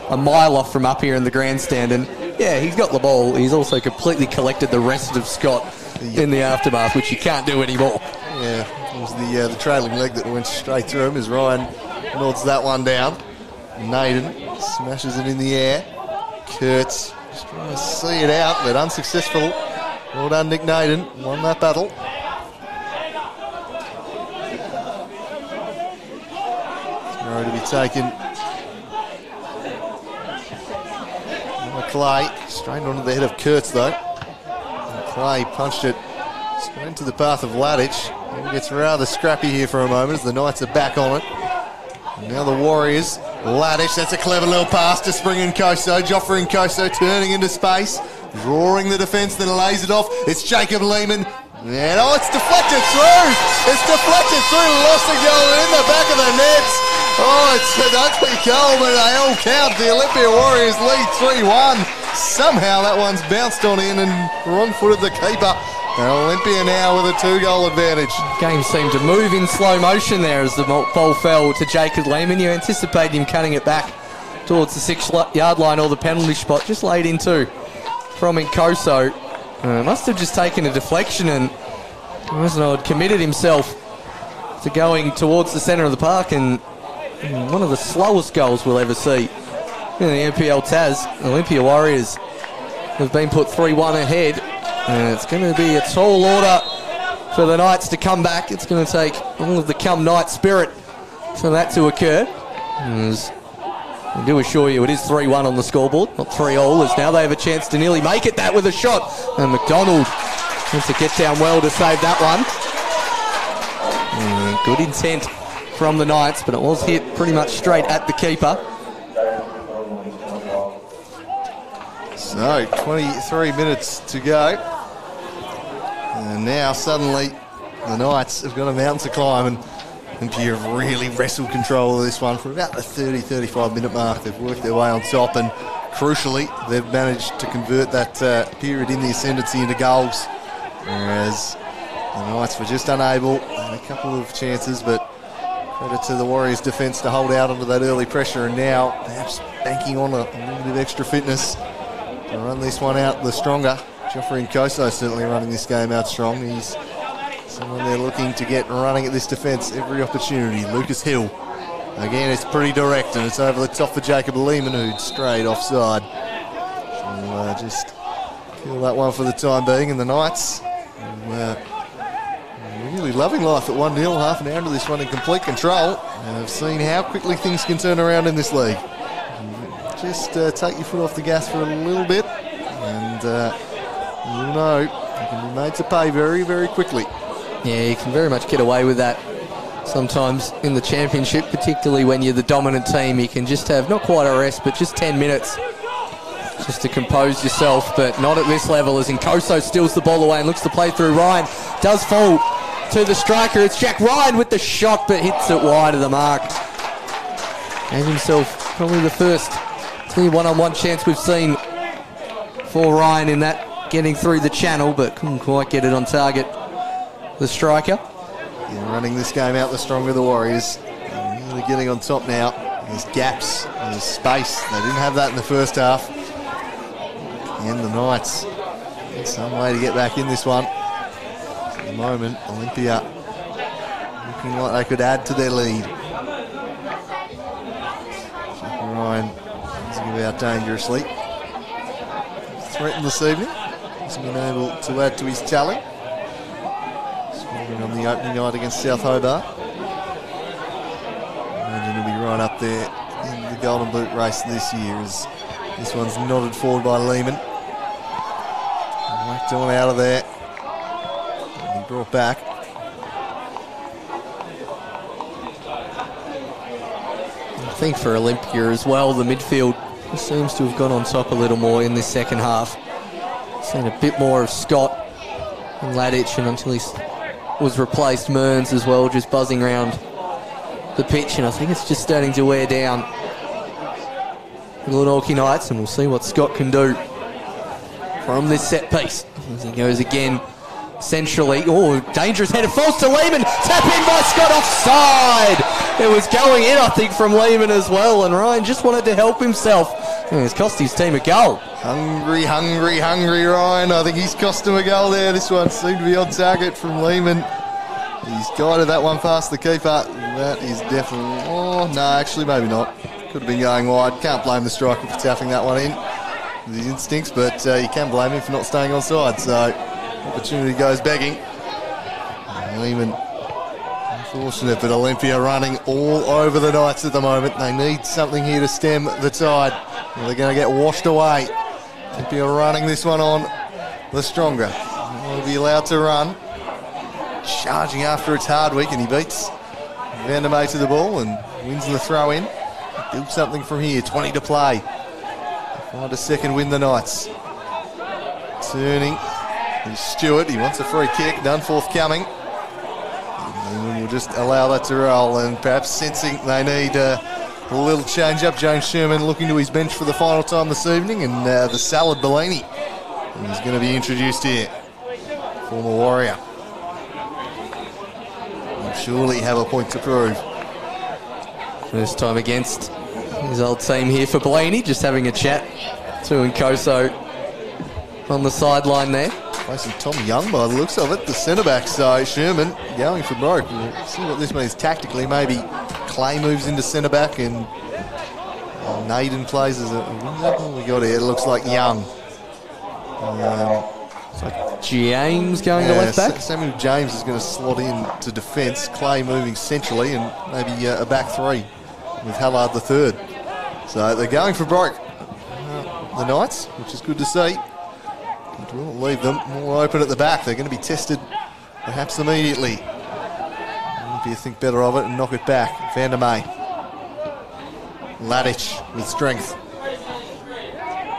a mile off from up here in the grandstand, and yeah, he's got the ball. He's also completely collected the rest of Scott in the aftermath, which you can't do anymore. Yeah, it was the trailing leg that went straight through him as Ryan nods that one down. Naden smashes it in the air. Kurtz Just trying to see it out, but unsuccessful. Well done, Nick Naden. Won that battle. Throw to be taken. Clay straight onto the head of Kurtz though. And Clay punched it straight into the path of Ladich. It gets rather scrappy here for a moment as the Knights are back on it. And now the Warriors. Ladich, that's a clever little pass to Spring and Koso. Joffrey and Koso turning into space, drawing the defence, then lays it off. It's Jacob Lehman. And it's deflected through. It's deflected through. Lost a goal in the back of the nets. Oh, it's an ugly goal, but they all count. The Olympia Warriors lead 3-1. Somehow that one's bounced on in and wrong-footed the keeper. And Olympia now with a 2-goal advantage. Game seemed to move in slow motion there as the ball fell to Jacob Lehman. You anticipate him cutting it back towards the 6-yard line or the penalty spot. Just laid into from Nkoso. Must have just taken a deflection and had committed himself to going towards the centre of the park, and one of the slowest goals we'll ever see in the NPL TAS. Olympia Warriors have been put 3-1 ahead, and it's going to be a tall order for the Knights to come back. It's going to take all of the come Knight spirit for that to occur. As I do assure you, it is 3-1 on the scoreboard, not 3-all, as now they have a chance to nearly make it that with a shot. And McDonald wants to get down well to save that one. Good intent from the Knights, but it was hit pretty much straight at the keeper. So, 23 minutes to go. And now suddenly the Knights have got a mountain to climb, and Olympia have really wrestled control of this one for about the 30-35 minute mark. They've worked their way on top, and crucially they've managed to convert that period in the ascendancy into goals, whereas the Knights were just unable. They had a couple of chances, but credit to the Warriors' defence to hold out under that early pressure, and now perhaps banking on a little bit of extra fitness to run this one out the stronger. Joffrey Nkoso certainly running this game out strong. He's someone they're looking to get running at this defence every opportunity. Lucas Hill, again, it's pretty direct, and it's over the top for Jacob Lehman, who'd strayed offside. So just kill that one for the time being, and the Knights really loving life at 1-0, half an hour into this one in complete control, and have seen how quickly things can turn around in this league. Just take your foot off the gas for a little bit, and you'll know you can be made to pay very, very quickly. Yeah, you can very much get away with that sometimes in the championship, particularly when you're the dominant team. You can just have not quite a rest, but just 10 minutes just to compose yourself, but not at this level, as Nkoso steals the ball away and looks to play through. Ryan does fall to the striker. It's Jack Ryan with the shot, but hits it wide of the mark. Gave himself probably the first clear one-on-one chance we've seen for Ryan in that, getting through the channel, but couldn't quite get it on target. The striker. Yeah, running this game out the stronger the Warriors. They're really getting on top now. There's gaps, there's space. They didn't have that in the first half. And the Knights need some way to get back in this one. At the moment, Olympia looking like they could add to their lead. Ryan doesn't give out dangerously. Threatened this evening. Hasn't been able to add to his tally. Scoring on the opening night against South Hobart. Imagine he'll be right up there in the Golden Boot race this year, as this one's nodded forward by Lehman. Whacked on out of there. And he brought back. I think for Olympia as well, the midfield seems to have gone on top a little more in this second half. Seen a bit more of Scott and Ladich, and until he was replaced, Mearns as well, just buzzing around the pitch, and I think it's just starting to wear down the Glenorchy Knights, and we'll see what Scott can do from this set piece as he goes again centrally. Oh, dangerous header, falls to Lehman, tap in by Scott, offside. It was going in, I think, from Lehman as well, and Ryan just wanted to help himself, and it's cost his team a goal. Hungry Ryan. I think he's cost him a goal there. This one seemed to be on target from Lehman. He's guided that one past the keeper. That is definitely... Oh, no, actually, maybe not. Could have been going wide. Can't blame the striker for tapping that one in. with his instincts, but you can blame him for not staying on side. So opportunity goes begging. Lehman, unfortunate, but Olympia running all over the Knights at the moment. They need something here to stem the tide. They're going to get washed away. Olympia running this one on the stronger. Will be allowed to run. Charging after it's Hardwick, and he beats Vandermeer to the ball and wins the throw in. Build something from here. 20 to play. Find a second win, the Knights. Turning. Here's Stewart. He wants a free kick. None forthcoming. And we'll just allow that to roll, and perhaps sensing they need a little change up. James Sherman looking to his bench for the final time this evening, and the Salad Bellini is going to be introduced here. Former Warrior. He'll surely have a point to prove. First time against his old team here for Bellini, just having a chat to Nkoso on the sideline there. Facing Tom Young by the looks of it, the centre-back. So Sherman going for broke. We'll see what this means tactically. Maybe Clay moves into centre-back and Naden plays as a... What we got here? It looks like Young. It's like James going to left back. Samuel James is going to slot in to defence. Clay moving centrally, and maybe a back three with Hallard the third. So they're going for broke. The Knights, which is good to see. It will leave them more open at the back. They're going to be tested perhaps immediately. Olympia think better of it and knock it back. Vandermeer. Ladich with strength.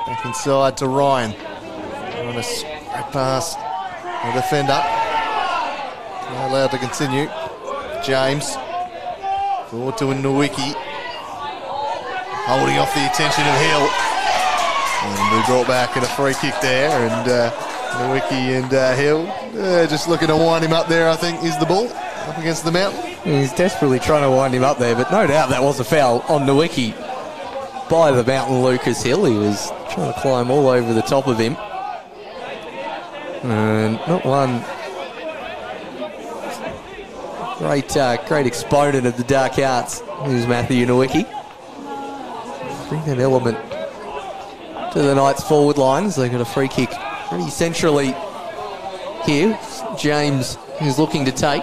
Back inside to Ryan. On a scrap past the defender. Not allowed to continue. James. Forward to Nwiki. Holding off the attention of Hill. And we brought back in a free kick there, and Nwiki and Hill just looking to wind him up there, I think, is the ball up against the mountain. He's desperately trying to wind him up there, but no doubt that was a foul on Nwiki by the mountain Lucas Hill. He was trying to climb all over the top of him. And not one great exponent of the dark arts is Matthew Nwiki. Bring that element to the Knights' forward lines. They've got a free kick pretty centrally here. James is looking to take.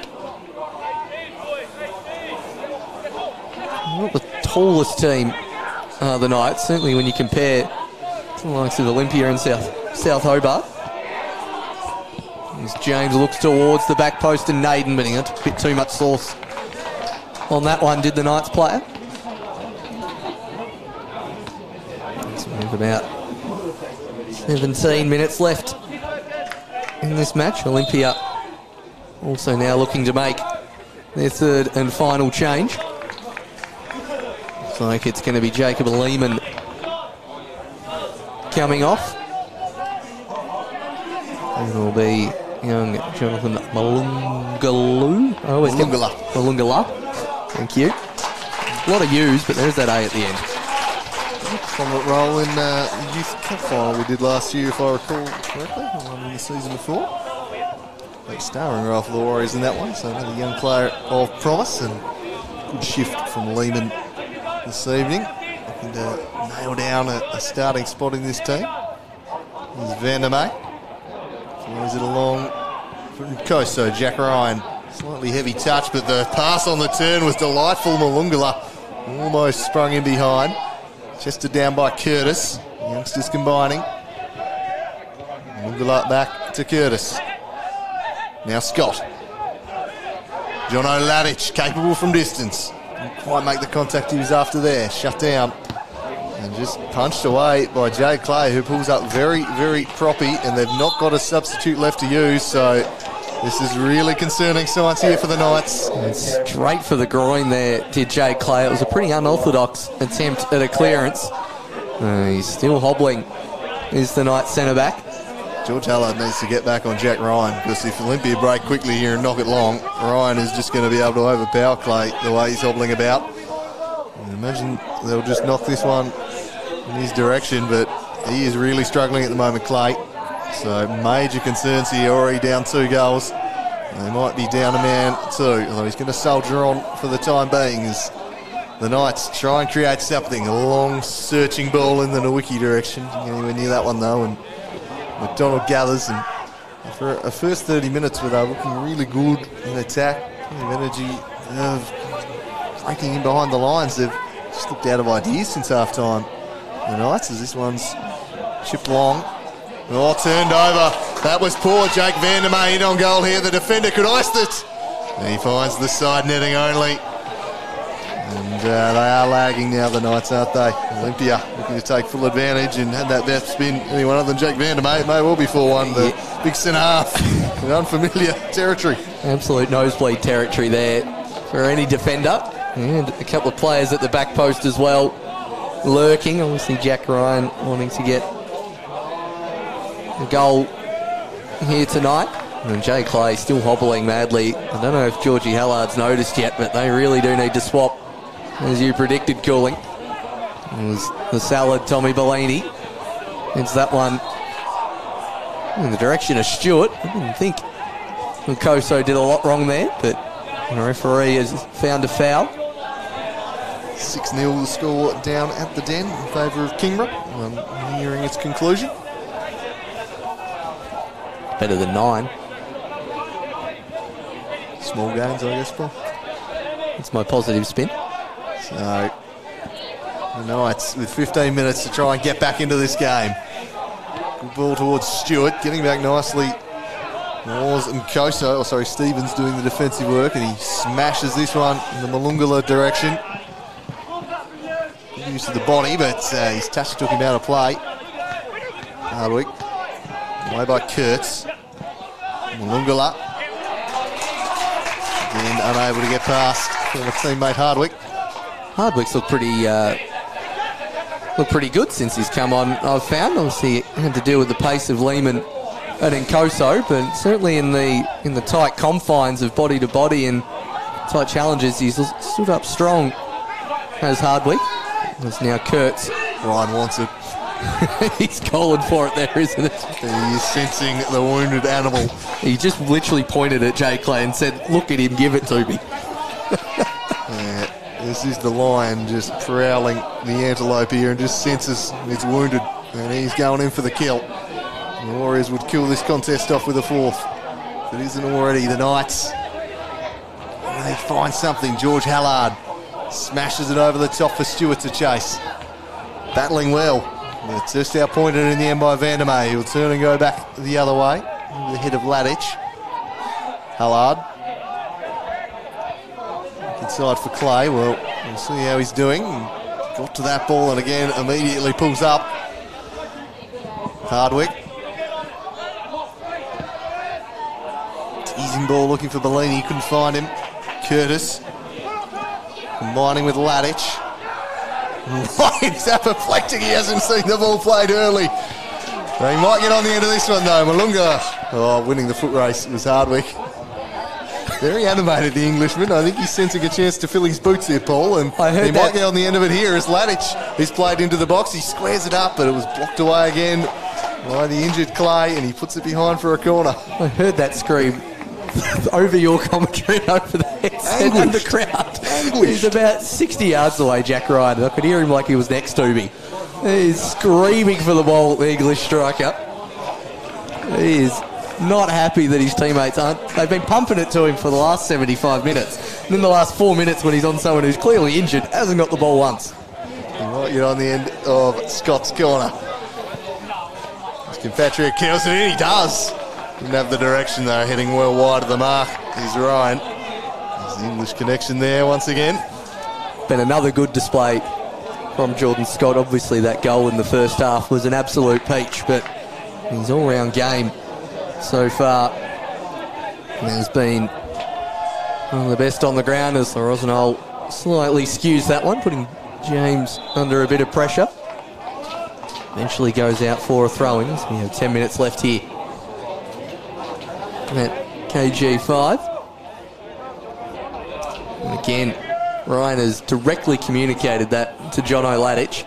Not the tallest team, the Knights, certainly when you compare to the likes of Olympia and South Hobart. As James looks towards the back post and Naden, but he got a bit too much sauce on that one, did the Knights player. So we have about 17 minutes left in this match. Olympia also now looking to make their third and final change. Looks like it's going to be Jacob Lehman coming off. And it'll be young Jonathan Malungalu. Malungala. Thank you. A lot of U's, but there's that A at the end. Prominent role in the Youth Cup final we did last year, if I recall correctly, or in the season before. Great starring role for the Warriors in that one, so another young player of promise, and good shift from Lehman this evening. Looking to nail down a starting spot in this team. There's Vandermeer. Throws it along from Koso, Jack Ryan. Slightly heavy touch, but the pass on the turn was delightful. Malungala almost sprung in behind. Chested down by Curtis. Youngsters combining. Malungala back to Curtis. Now Scott. Jono Ladich, capable from distance. Didn't quite make the contact he was after there. Shut down. And just punched away by Jay Clay, who pulls up very, very proppy, and they've not got a substitute left to use, so this is really concerning signs here for the Knights. And straight for the groin there did Jay Clay. It was a pretty unorthodox attempt at a clearance. He's still hobbling, is the Knights centre-back. George Hallard needs to get back on Jack Ryan, because if Olympia break quickly here and knock it long, Ryan is just going to be able to overpower Clay the way he's hobbling about. I imagine they'll just knock this one in his direction, but he is really struggling at the moment, Clay. So major concerns here, already down 2 goals. They might be down a man too, although he's going to soldier on for the time being as the Knights try and create something. A long searching ball in the Nowicki direction. Anywhere near that one though, and McDonald gathers, and for a first 30 minutes where they're looking really good in attack, of energy, breaking in behind the lines, they've just looked out of ideas since half time. The Knights, as this one's chipped long. Oh, turned over. That was poor. Jake Vandermeer in on goal here. The defender could ice it. And he finds the side netting only. And they are lagging now, the Knights, aren't they? Olympia looking to take full advantage, and had that best been anyone other than Jake Vandermeer, it may well be 4-1. The big centre half in unfamiliar territory. Absolute nosebleed territory there for any defender. And a couple of players at the back post as well, lurking. Obviously Jack Ryan wanting to get a goal here tonight. And Jay Clay still hobbling madly. I don't know if Georgie Hallard's noticed yet, but they really do need to swap, as you predicted, Cooling. It was the salad Tommy Bellini. It's that one in the direction of Stewart. I didn't think Nkoso did a lot wrong there, but the referee has found a foul. 6-0 the score down at the Den in favour of Kingborough, nearing its conclusion. Better than 9. Small gains, I guess, Paul. It's my positive spin. So, the Knights with 15 minutes to try and get back into this game. Good ball towards Stewart, getting back nicely. Moores and Stevens doing the defensive work, and he smashes this one in the Malungala direction. Good use of the body, but his touch took him out of play. Hardwick, away by Kurtz. Malungala, again unable to get past former teammate Hardwick. Hardwick's looked pretty good since he's come on, I've found. Obviously, he had to deal with the pace of Lehman and Nkoso, but certainly in the tight confines of body to body and tight challenges, he's stood up strong as Hardwick. There's now Kurtz. Ryan wants it. He's calling for it there, isn't it? He is sensing the wounded animal. He just literally pointed at Jay Clay and said, look at him, give it to me. This is the lion just prowling the antelope here and just senses it's wounded, and he's going in for the kill. The Warriors would kill this contest off with a fourth. If it isn't already, the Knights, they find something. George Hallard smashes it over the top for Stewart to chase. Battling well. It's just outpointed in the end by Vandermeer. He'll turn and go back the other way. The head of Ladich. Hallard. Inside for Clay. Well, we'll see how he's doing. Got to that ball and again immediately pulls up. Hardwick. Teasing ball looking for Bellini. Couldn't find him. Curtis. Combining with Ladich. He's apoplectic. He hasn't seen the ball played early. He might get on the end of this one though. Malunga, winning the foot race was Hardwick. Very animated, the Englishman. I think he's sensing a chance to fill his boots here, Paul, and he might get on the end of it here as Ladich is played into the box. He squares it up, but it was blocked away again by the injured Clay, and he puts it behind for a corner. I heard that scream over your commentary, over the headset and the crowd. He's about 60 yards away, Jack Ryan. I could hear him like he was next to me. He's screaming for the ball, the English striker. He is not happy that his teammates aren't. They've been pumping it to him for the last 75 minutes. And in the last 4 minutes when he's on someone who's clearly injured, hasn't got the ball once. He might get on the end of Scott's corner. His compatriot kills it in, he does. Didn't have the direction though, heading well wide of the mark. Here's Ryan. There's the English connection there once again. Been another good display from Jordan Scott. Obviously that goal in the first half was an absolute peach, but his all-round game so far has been one of the best on the ground, as the Rosenhall slightly skews that one, putting James under a bit of pressure. Eventually goes out for a throw-in. So we have 10 minutes left here at KG 5. And again, Ryan has directly communicated that to John O'Ladich.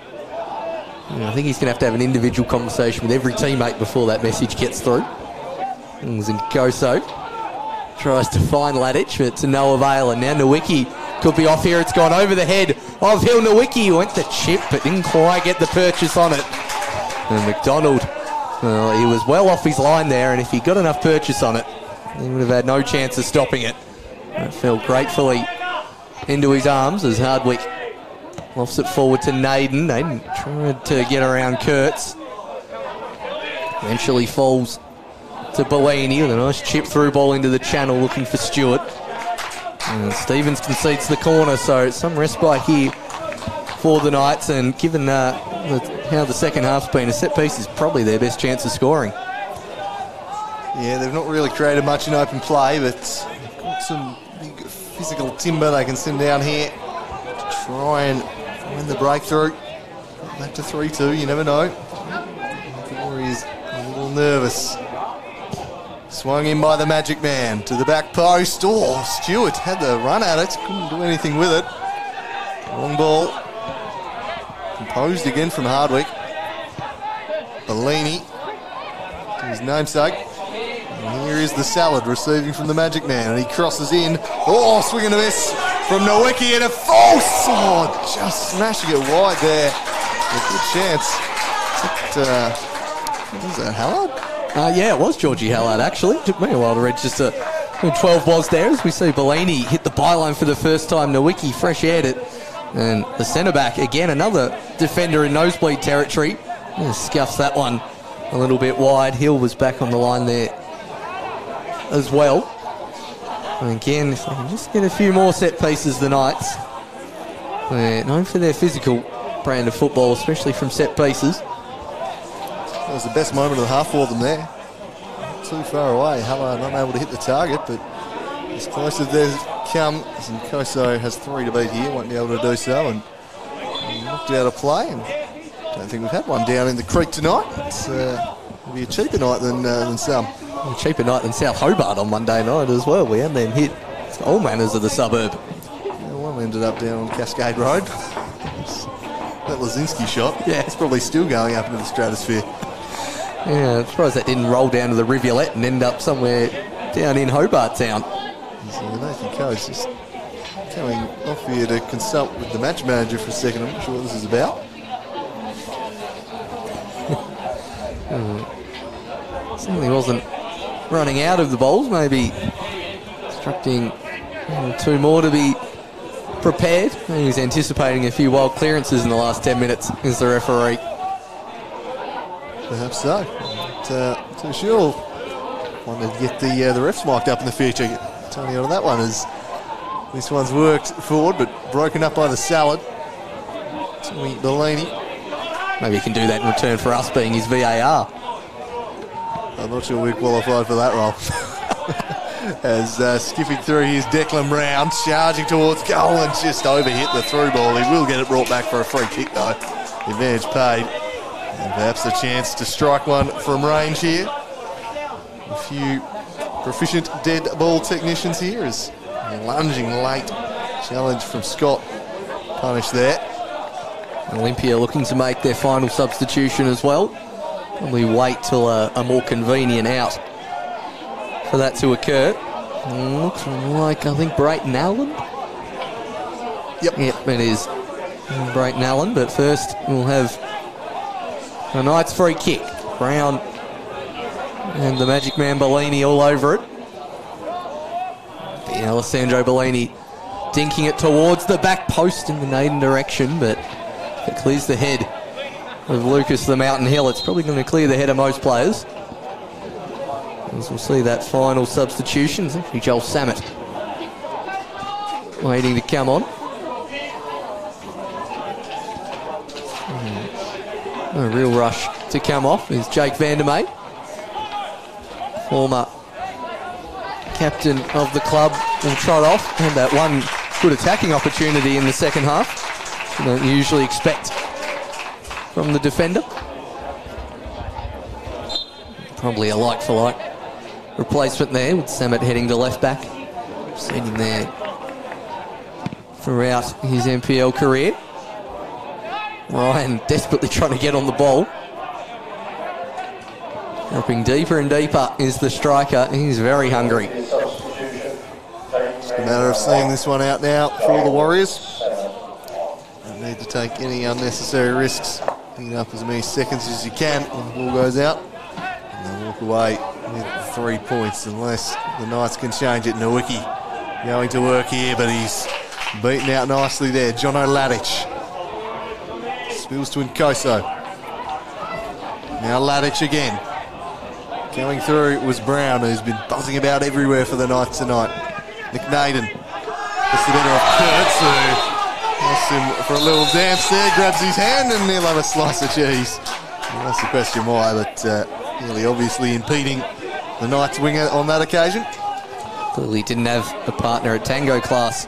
And I think he's going to have an individual conversation with every teammate before that message gets through. And Zinkoso tries to find Ladich, but to no avail. And now Nowicki could be off here. It's gone over the head of Hill Nowicki. Went the chip, but didn't quite get the purchase on it. And McDonald, well, he was well off his line there, and if he got enough purchase on it, he would have had no chance of stopping it. It fell gratefully into his arms as Hardwick lofts it forward to Naden. Naden tried to get around Kurtz. Eventually falls to Bellini with a nice chip through ball into the channel looking for Stewart. And Stevens concedes the corner, so some respite here for the Knights, and given how the second half's been, a set piece is probably their best chance of scoring. Yeah, they've not really created much in open play, but they've got some big physical timber they can send down here to try and find the breakthrough. Back to 3-2, you never know. The Warriors a little nervous. Swung in by the Magic Man to the back post. Oh, Stewart had the run at it, couldn't do anything with it. Long ball. Composed again from Hardwick. Bellini to his namesake. And here is the Salad receiving from the Magic Man, and he crosses in. Oh, swing and a miss from Nowicki, and a false. Oh, just smashing it wide there. A good chance. What was that, Hallard? Yeah, it was Georgie Hallard, actually. Took me a while to register who 12 was there, as we see Bellini hit the byline for the first time. Nowicki fresh-aired it. And the centre-back, again, another defender in nosebleed territory. Scuffs that one a little bit wide. Hill was back on the line there as well. And again, if they can just get a few more set pieces, the Knights. They're known for their physical brand of football, especially from set pieces. That was the best moment of the half for them there. Not too far away. Hallard not able to hit the target, but as close as they've come. Koso has 3 to beat here, won't be able to do so, and knocked out of play. And don't think we've had one down in the creek tonight. It'll be a cheaper night than some. A cheaper night than South Hobart on Monday night as well. We had them hit all manners of the suburb. Yeah, one ended up down on Cascade Road. That Lazinski shot. Yeah, it's probably still going up into the stratosphere. Yeah, I'm surprised that didn't roll down to the rivulet and end up somewhere down in Hobart Town. So Nathan Coates just coming off here to consult with the match manager for a second. I'm not sure what this is about. Certainly wasn't running out of the bowls, maybe instructing 2 more to be prepared. He was anticipating a few wild clearances in the last 10 minutes as the referee. Perhaps so. Not too sure. Wanted to get the refs mic'd up in the future. Tony on that one as this one's worked forward but broken up by the Salad. Tommy Bellini. Maybe he can do that in return for us being his VAR. I'm not sure we're qualified for that role. As skipping through here's Declan Brown, charging towards goal and just overhit the through ball. He will get it brought back for a free kick though. The advantage paid. And perhaps a chance to strike one from range here. A few proficient dead ball technicians here as lunging late challenge from Scott punished there. Olympia looking to make their final substitution as well. Probably wait till a more convenient out for that to occur. Looks like, I think, Brayton Allen. Yep, it is Brayton Allen, but first we'll have a Knights free kick. Brown and the Magic Man Bellini all over it. The Alessandro Bellini dinking it towards the back post in the Naden direction, but it clears the head of Lucas the Mountain Hill. It's probably going to clear the head of most players. As we'll see that final substitution. It's actually Joel Samet waiting to come on. A real rush to come off is Jake Vandermeer, former captain of the club, will trot off. Had that one good attacking opportunity in the second half. You don't usually expect from the defender. Probably a like-for-like replacement there with Samet heading to left back. Seen him there throughout his NPL career. Ryan desperately trying to get on the ball. Dropping deeper and deeper is the striker. He's very hungry. Just a matter of seeing this one out now for the Warriors. need to take any unnecessary risks. Pick up as many seconds as you can when the ball goes out. And then walk away with 3 points unless the Knights can change it. Nowicki going to work here, but he's beaten out nicely there. Jono Ladic. Spills to Nkoso. Now Ladic again. Going through was Brown, who's been buzzing about everywhere for the Knights tonight. McNaden gets the better of Kurtz, who asks him for a little dance there, grabs his hand, and he'll have a slice of cheese. That's the question why, but really obviously impeding the Knights winger on that occasion. Clearly didn't have a partner at tango class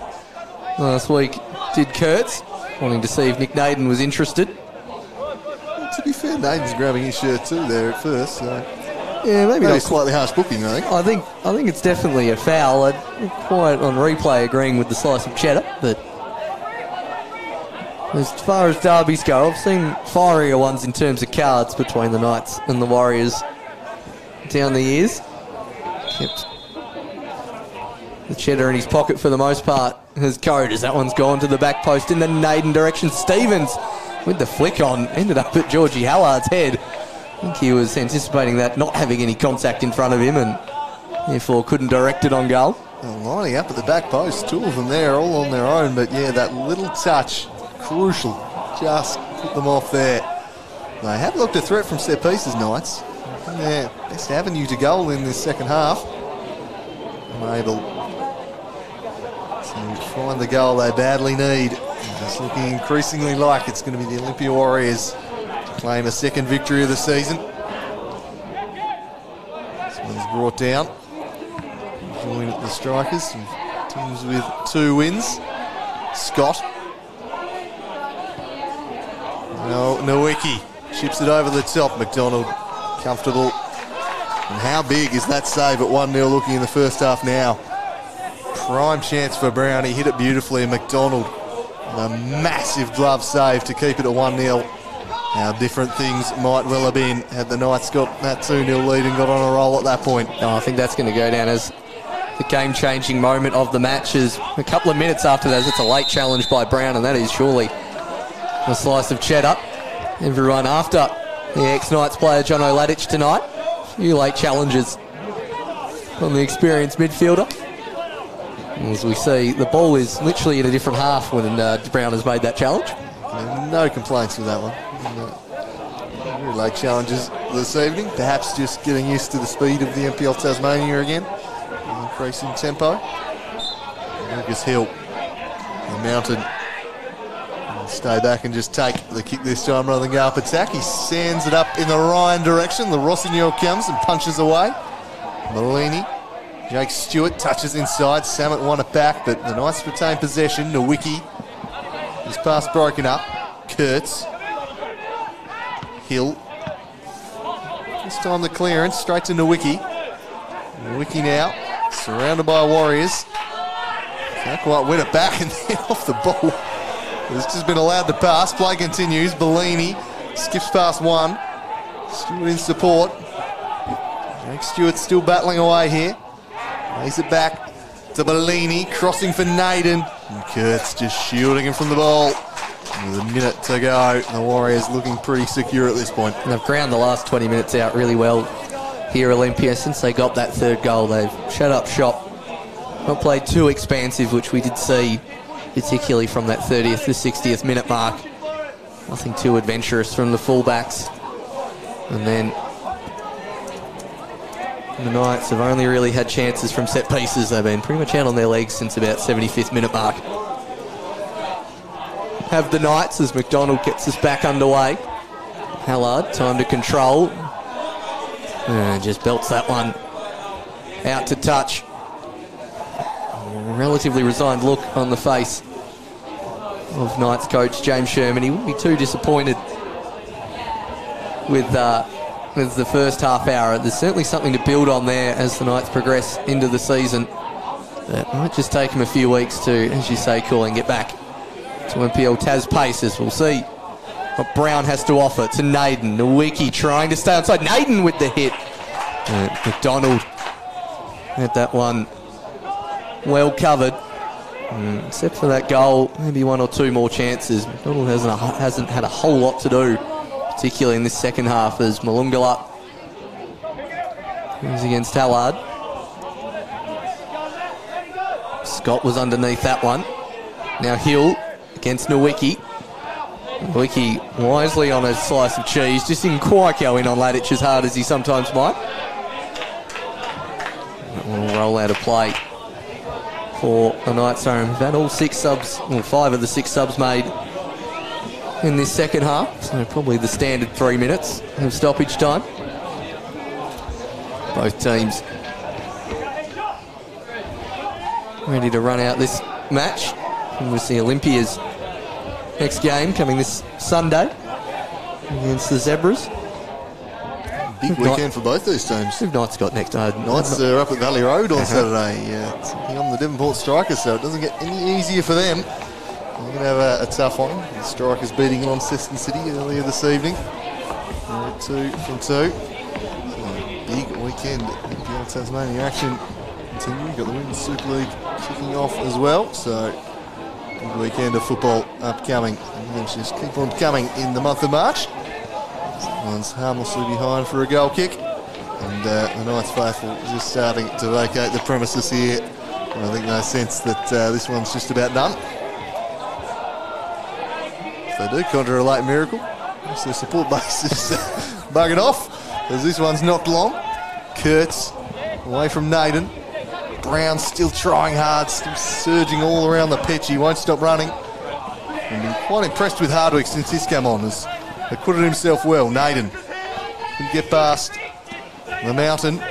last week, did Kurtz, wanting to see if Nick Naden was interested. To be fair, Naden's grabbing his shirt too there at first, so... Yeah, maybe not slightly harsh booking, I think. I think it's definitely a foul. I'm quite on replay agreeing with the slice of cheddar, but as far as derbies go, I've seen fierier ones in terms of cards between the Knights and the Warriors down the years. Kept the cheddar in his pocket for the most part. His code as that one's gone to the back post in the Naden direction. Stevens with the flick on, ended up at Georgie Hallard's head. I think he was anticipating that, not having any contact in front of him, and therefore couldn't direct it on goal. Well, lining up at the back post, 2 of them there, all on their own, but yeah, that little touch, crucial, just put them off there. They have looked a threat from set pieces, Knights. Their best avenue to goal in this second half. Unable to find the goal they badly need. It's looking increasingly like it's going to be the Olympia Warriors claim a second victory of the season. This one's brought down. Join at the strikers. Teams with 2 wins. Scott. No, Nowicki chips it over the top. McDonald comfortable. And how big is that save at 1-0 looking in the first half now? Prime chance for Brown. He hit it beautifully. And McDonald, a massive glove save to keep it at 1-0. How different things might well have been had the Knights got that 2-0 lead and got on a roll at that point. I think that's going to go down as the game-changing moment of the match. Is a couple of minutes after that, it's a late challenge by Brown, and that is surely a slice of cheddar. Everyone after the ex-Knights player Jono Ladic tonight. A few late challenges on the experienced midfielder. As we see, the ball is literally in a different half when Brown has made that challenge. No complaints with that one. Very late challenges this evening. Perhaps just getting used to the speed of the NPL Tasmania again. Increasing tempo. Lucas Hill, the mountain. Stay back and just take the kick this time rather than go up attack. He sands it up in the Ryan direction. The Rossignol comes and punches away. Malini. Jake Stewart touches inside. Samet won it back, but the Knights retain possession. Nowicki. His pass broken up. Kurtz. Hill. This time the clearance straight to Nowicki. Nowicki now surrounded by Warriors. Can't quite win it back and then off the ball. It's just been allowed to pass. Play continues. Bellini skips past one. Stewart in support. Jake Stewart still battling away here. Lays it back to Bellini, crossing for Naden. And Kurtz just shielding him from the ball. With a minute to go, the Warriors looking pretty secure at this point. And they've ground the last 20 minutes out really well here, Olympia. Since they got that 3rd goal, they've shut up shop. Not played too expansive, which we did see, particularly from that 30th to 60th minute mark. Nothing too adventurous from the fullbacks. And then the Knights have only really had chances from set pieces. They've been pretty much out on their legs since about 75th minute mark. Have the Knights as McDonald gets us back underway. Hallard, time to control. And just belts that one out to touch. A relatively resigned look on the face of Knights coach James Sherman. He wouldn't be too disappointed with the first half hour. There's certainly something to build on there as the Knights progress into the season. It might just take him a few weeks to, as you say, cool and get back to NPL Tas paces. We'll see what Brown has to offer to Naden. Nowicki trying to stay outside. Naden with the hit. McDonald had that one well covered. Except for that goal, maybe one or two more chances. McDonald hasn't had a whole lot to do, particularly in this second half, as Malungala is against Allard. Scott was underneath that one. Now Hill against Nowicki. Nowicki wisely on a slice of cheese, just didn't quite go in on Ladich as hard as he sometimes might. That one will roll out of play for the Knights. We've had all 6 subs, well, 5 of the 6 subs made in this second half, so probably the standard 3 minutes of stoppage time. Both teams ready to run out this match. And we'll see Olympia's next game coming this Sunday against the Zebras. Big weekend for both these teams. Who've Knights got next? Knights are up at Valley Road on Saturday, taking on the Devonport Strikers, so it doesn't get any easier for them. They're going to have a tough one. The Strikers beating Launceston City earlier this evening. 2 from 2. So big weekend. NPL Tasmania action continuing. Got the Women's Super League kicking off as well, so big weekend of football upcoming. And just keep on coming in the month of March. One's harmlessly behind for a goal kick, and the Knights faithful just starting to vacate the premises here. I think no sense that this one's just about done. If they do conjure a late miracle, their support base is bugging off, as this one's knocked long. Kurtz away from Naden. Brown still trying hard, still surging all around the pitch. He won't stop running. I've been quite impressed with Hardwick since he's come on. Has acquitted himself well. Naden couldn't get past the mountain.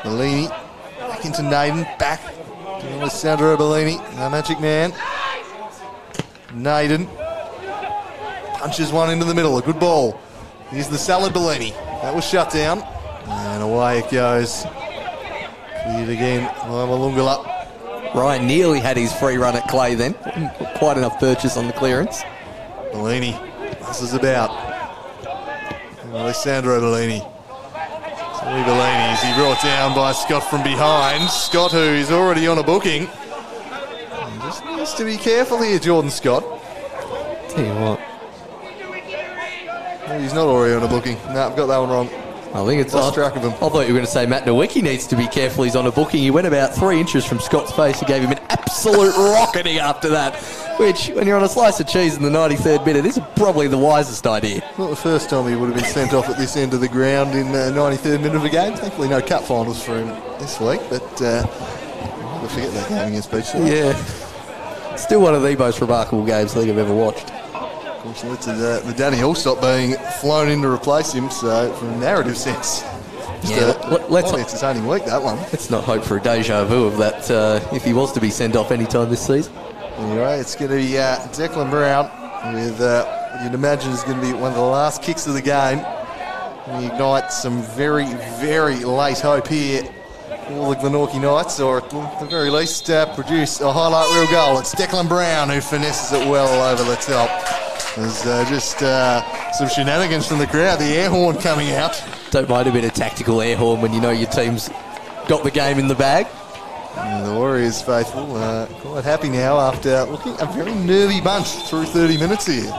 Bellini back into Naden, back to Alessandro Bellini, the magic man. Naden punches one into the middle, a good ball. Here's the salad Bellini. That was shut down, and away it goes. Cleared again by Malungala. Ryan nearly had his free run at Clay then. Quite enough purchase on the clearance. Bellini, this is about Alessandro Bellini. Lee Bellini, is he brought down by Scott from behind. Scott, who is already on a booking. And just needs to be careful here, Jordan Scott. Tell you what. No, he's not already on a booking. No, I've got that one wrong. I think it's lost track of him. I thought you were going to say Matt Nowicki needs to be careful. He's on a booking. He went about 3 inches from Scott's face and gave him an absolute rocketing after that, which, when you're on a slice of cheese in the 93rd minute, is probably the wisest idea. Not the first time he would have been sent off at this end of the ground in the 93rd minute of a game. Thankfully, no cup finals for him this week, but I'll never forget that game against Beach. Yeah. Still one of the most remarkable games I think I've ever watched. Unfortunately, to the Danny Allsop being flown in to replace him, so from a narrative sense, let's entertaining week, that one. Let's not hope for a deja vu of that if he was to be sent off any time this season. Anyway, it's going to be Declan Brown with what you'd imagine is going to be one of the last kicks of the game. We ignite some very, very late hope here for the Glenorchy Knights, or at the very least produce a highlight reel goal. It's Declan Brown who finesses it well over the top. There's just some shenanigans from the crowd, the air horn coming out. Don't mind a bit of tactical air horn when you know your team's got the game in the bag. And the Warriors faithful quite happy now after looking a very nervy bunch through 30 minutes here.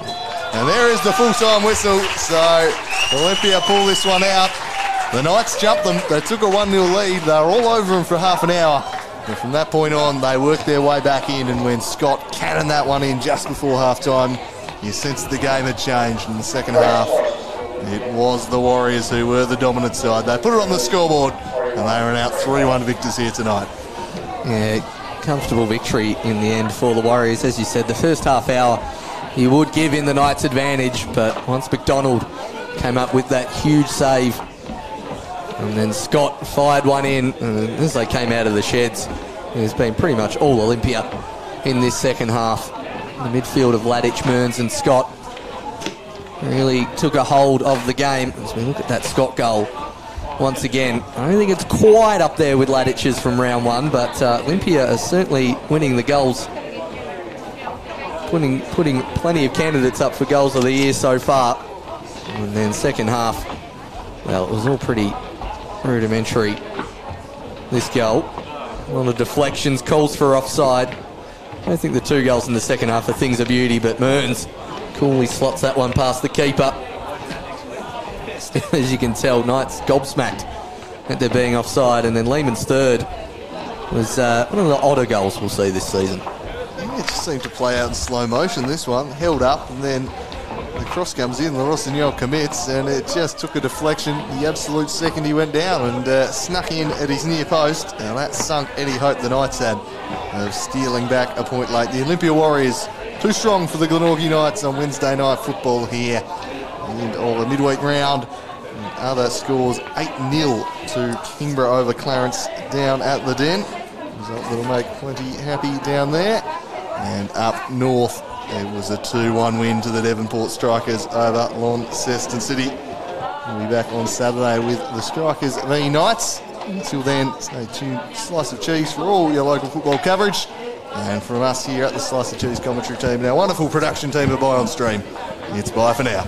And there is the full-time whistle, so Olympia pull this one out. The Knights jumped them, they took a 1-0 lead, they were all over them for half an hour. And from that point on, they worked their way back in, and when Scott cannoned that one in just before half-time, you sensed the game had changed in the second half. It was the Warriors who were the dominant side. They put it on the scoreboard, and they were out 3-1 victors here tonight. Yeah, comfortable victory in the end for the Warriors. As you said, the first half hour, you would give in the Knights advantage, but once McDonald came up with that huge save, and then Scott fired one in, and as they came out of the sheds, it's been pretty much all Olympia in this second half. The midfield of Ladich, Mearns and Scott really took a hold of the game. As we look at that Scott goal once again, I don't think it's quite up there with Ladich's from round one, but Olympia are certainly winning the goals, putting plenty of candidates up for goals of the year so far. And then second half, well, it was all pretty rudimentary, this goal. A lot of deflections, calls for offside. I don't think the 2 goals in the second half are things of beauty, but Mearns coolly slots that one past the keeper. Still, as you can tell, Knights gobsmacked at there being offside, and then Lehman's third was one of the odder goals we'll see this season. Yeah, it just seemed to play out in slow motion, this one. Held up, and then the cross comes in, the Rossignol commits, and it just took a deflection. The absolute second he went down and snuck in at his near post, and that sunk any hope the Knights had of stealing back a point late. The Olympia Warriors too strong for the Glenorchy Knights on Wednesday night football here. End of the midweek round. And other scores 8-0 to Kingborough over Clarence down at the Den. Result that'll make plenty happy down there. And up north, it was a 2-1 win to the Devonport Strikers over Launceston City. We'll be back on Saturday with the Strikers v Knights. Until then, stay tuned. Slice of cheese for all your local football coverage. And from us here at the Slice of Cheese commentary team and our wonderful production team at Buy On Stream, it's bye for now.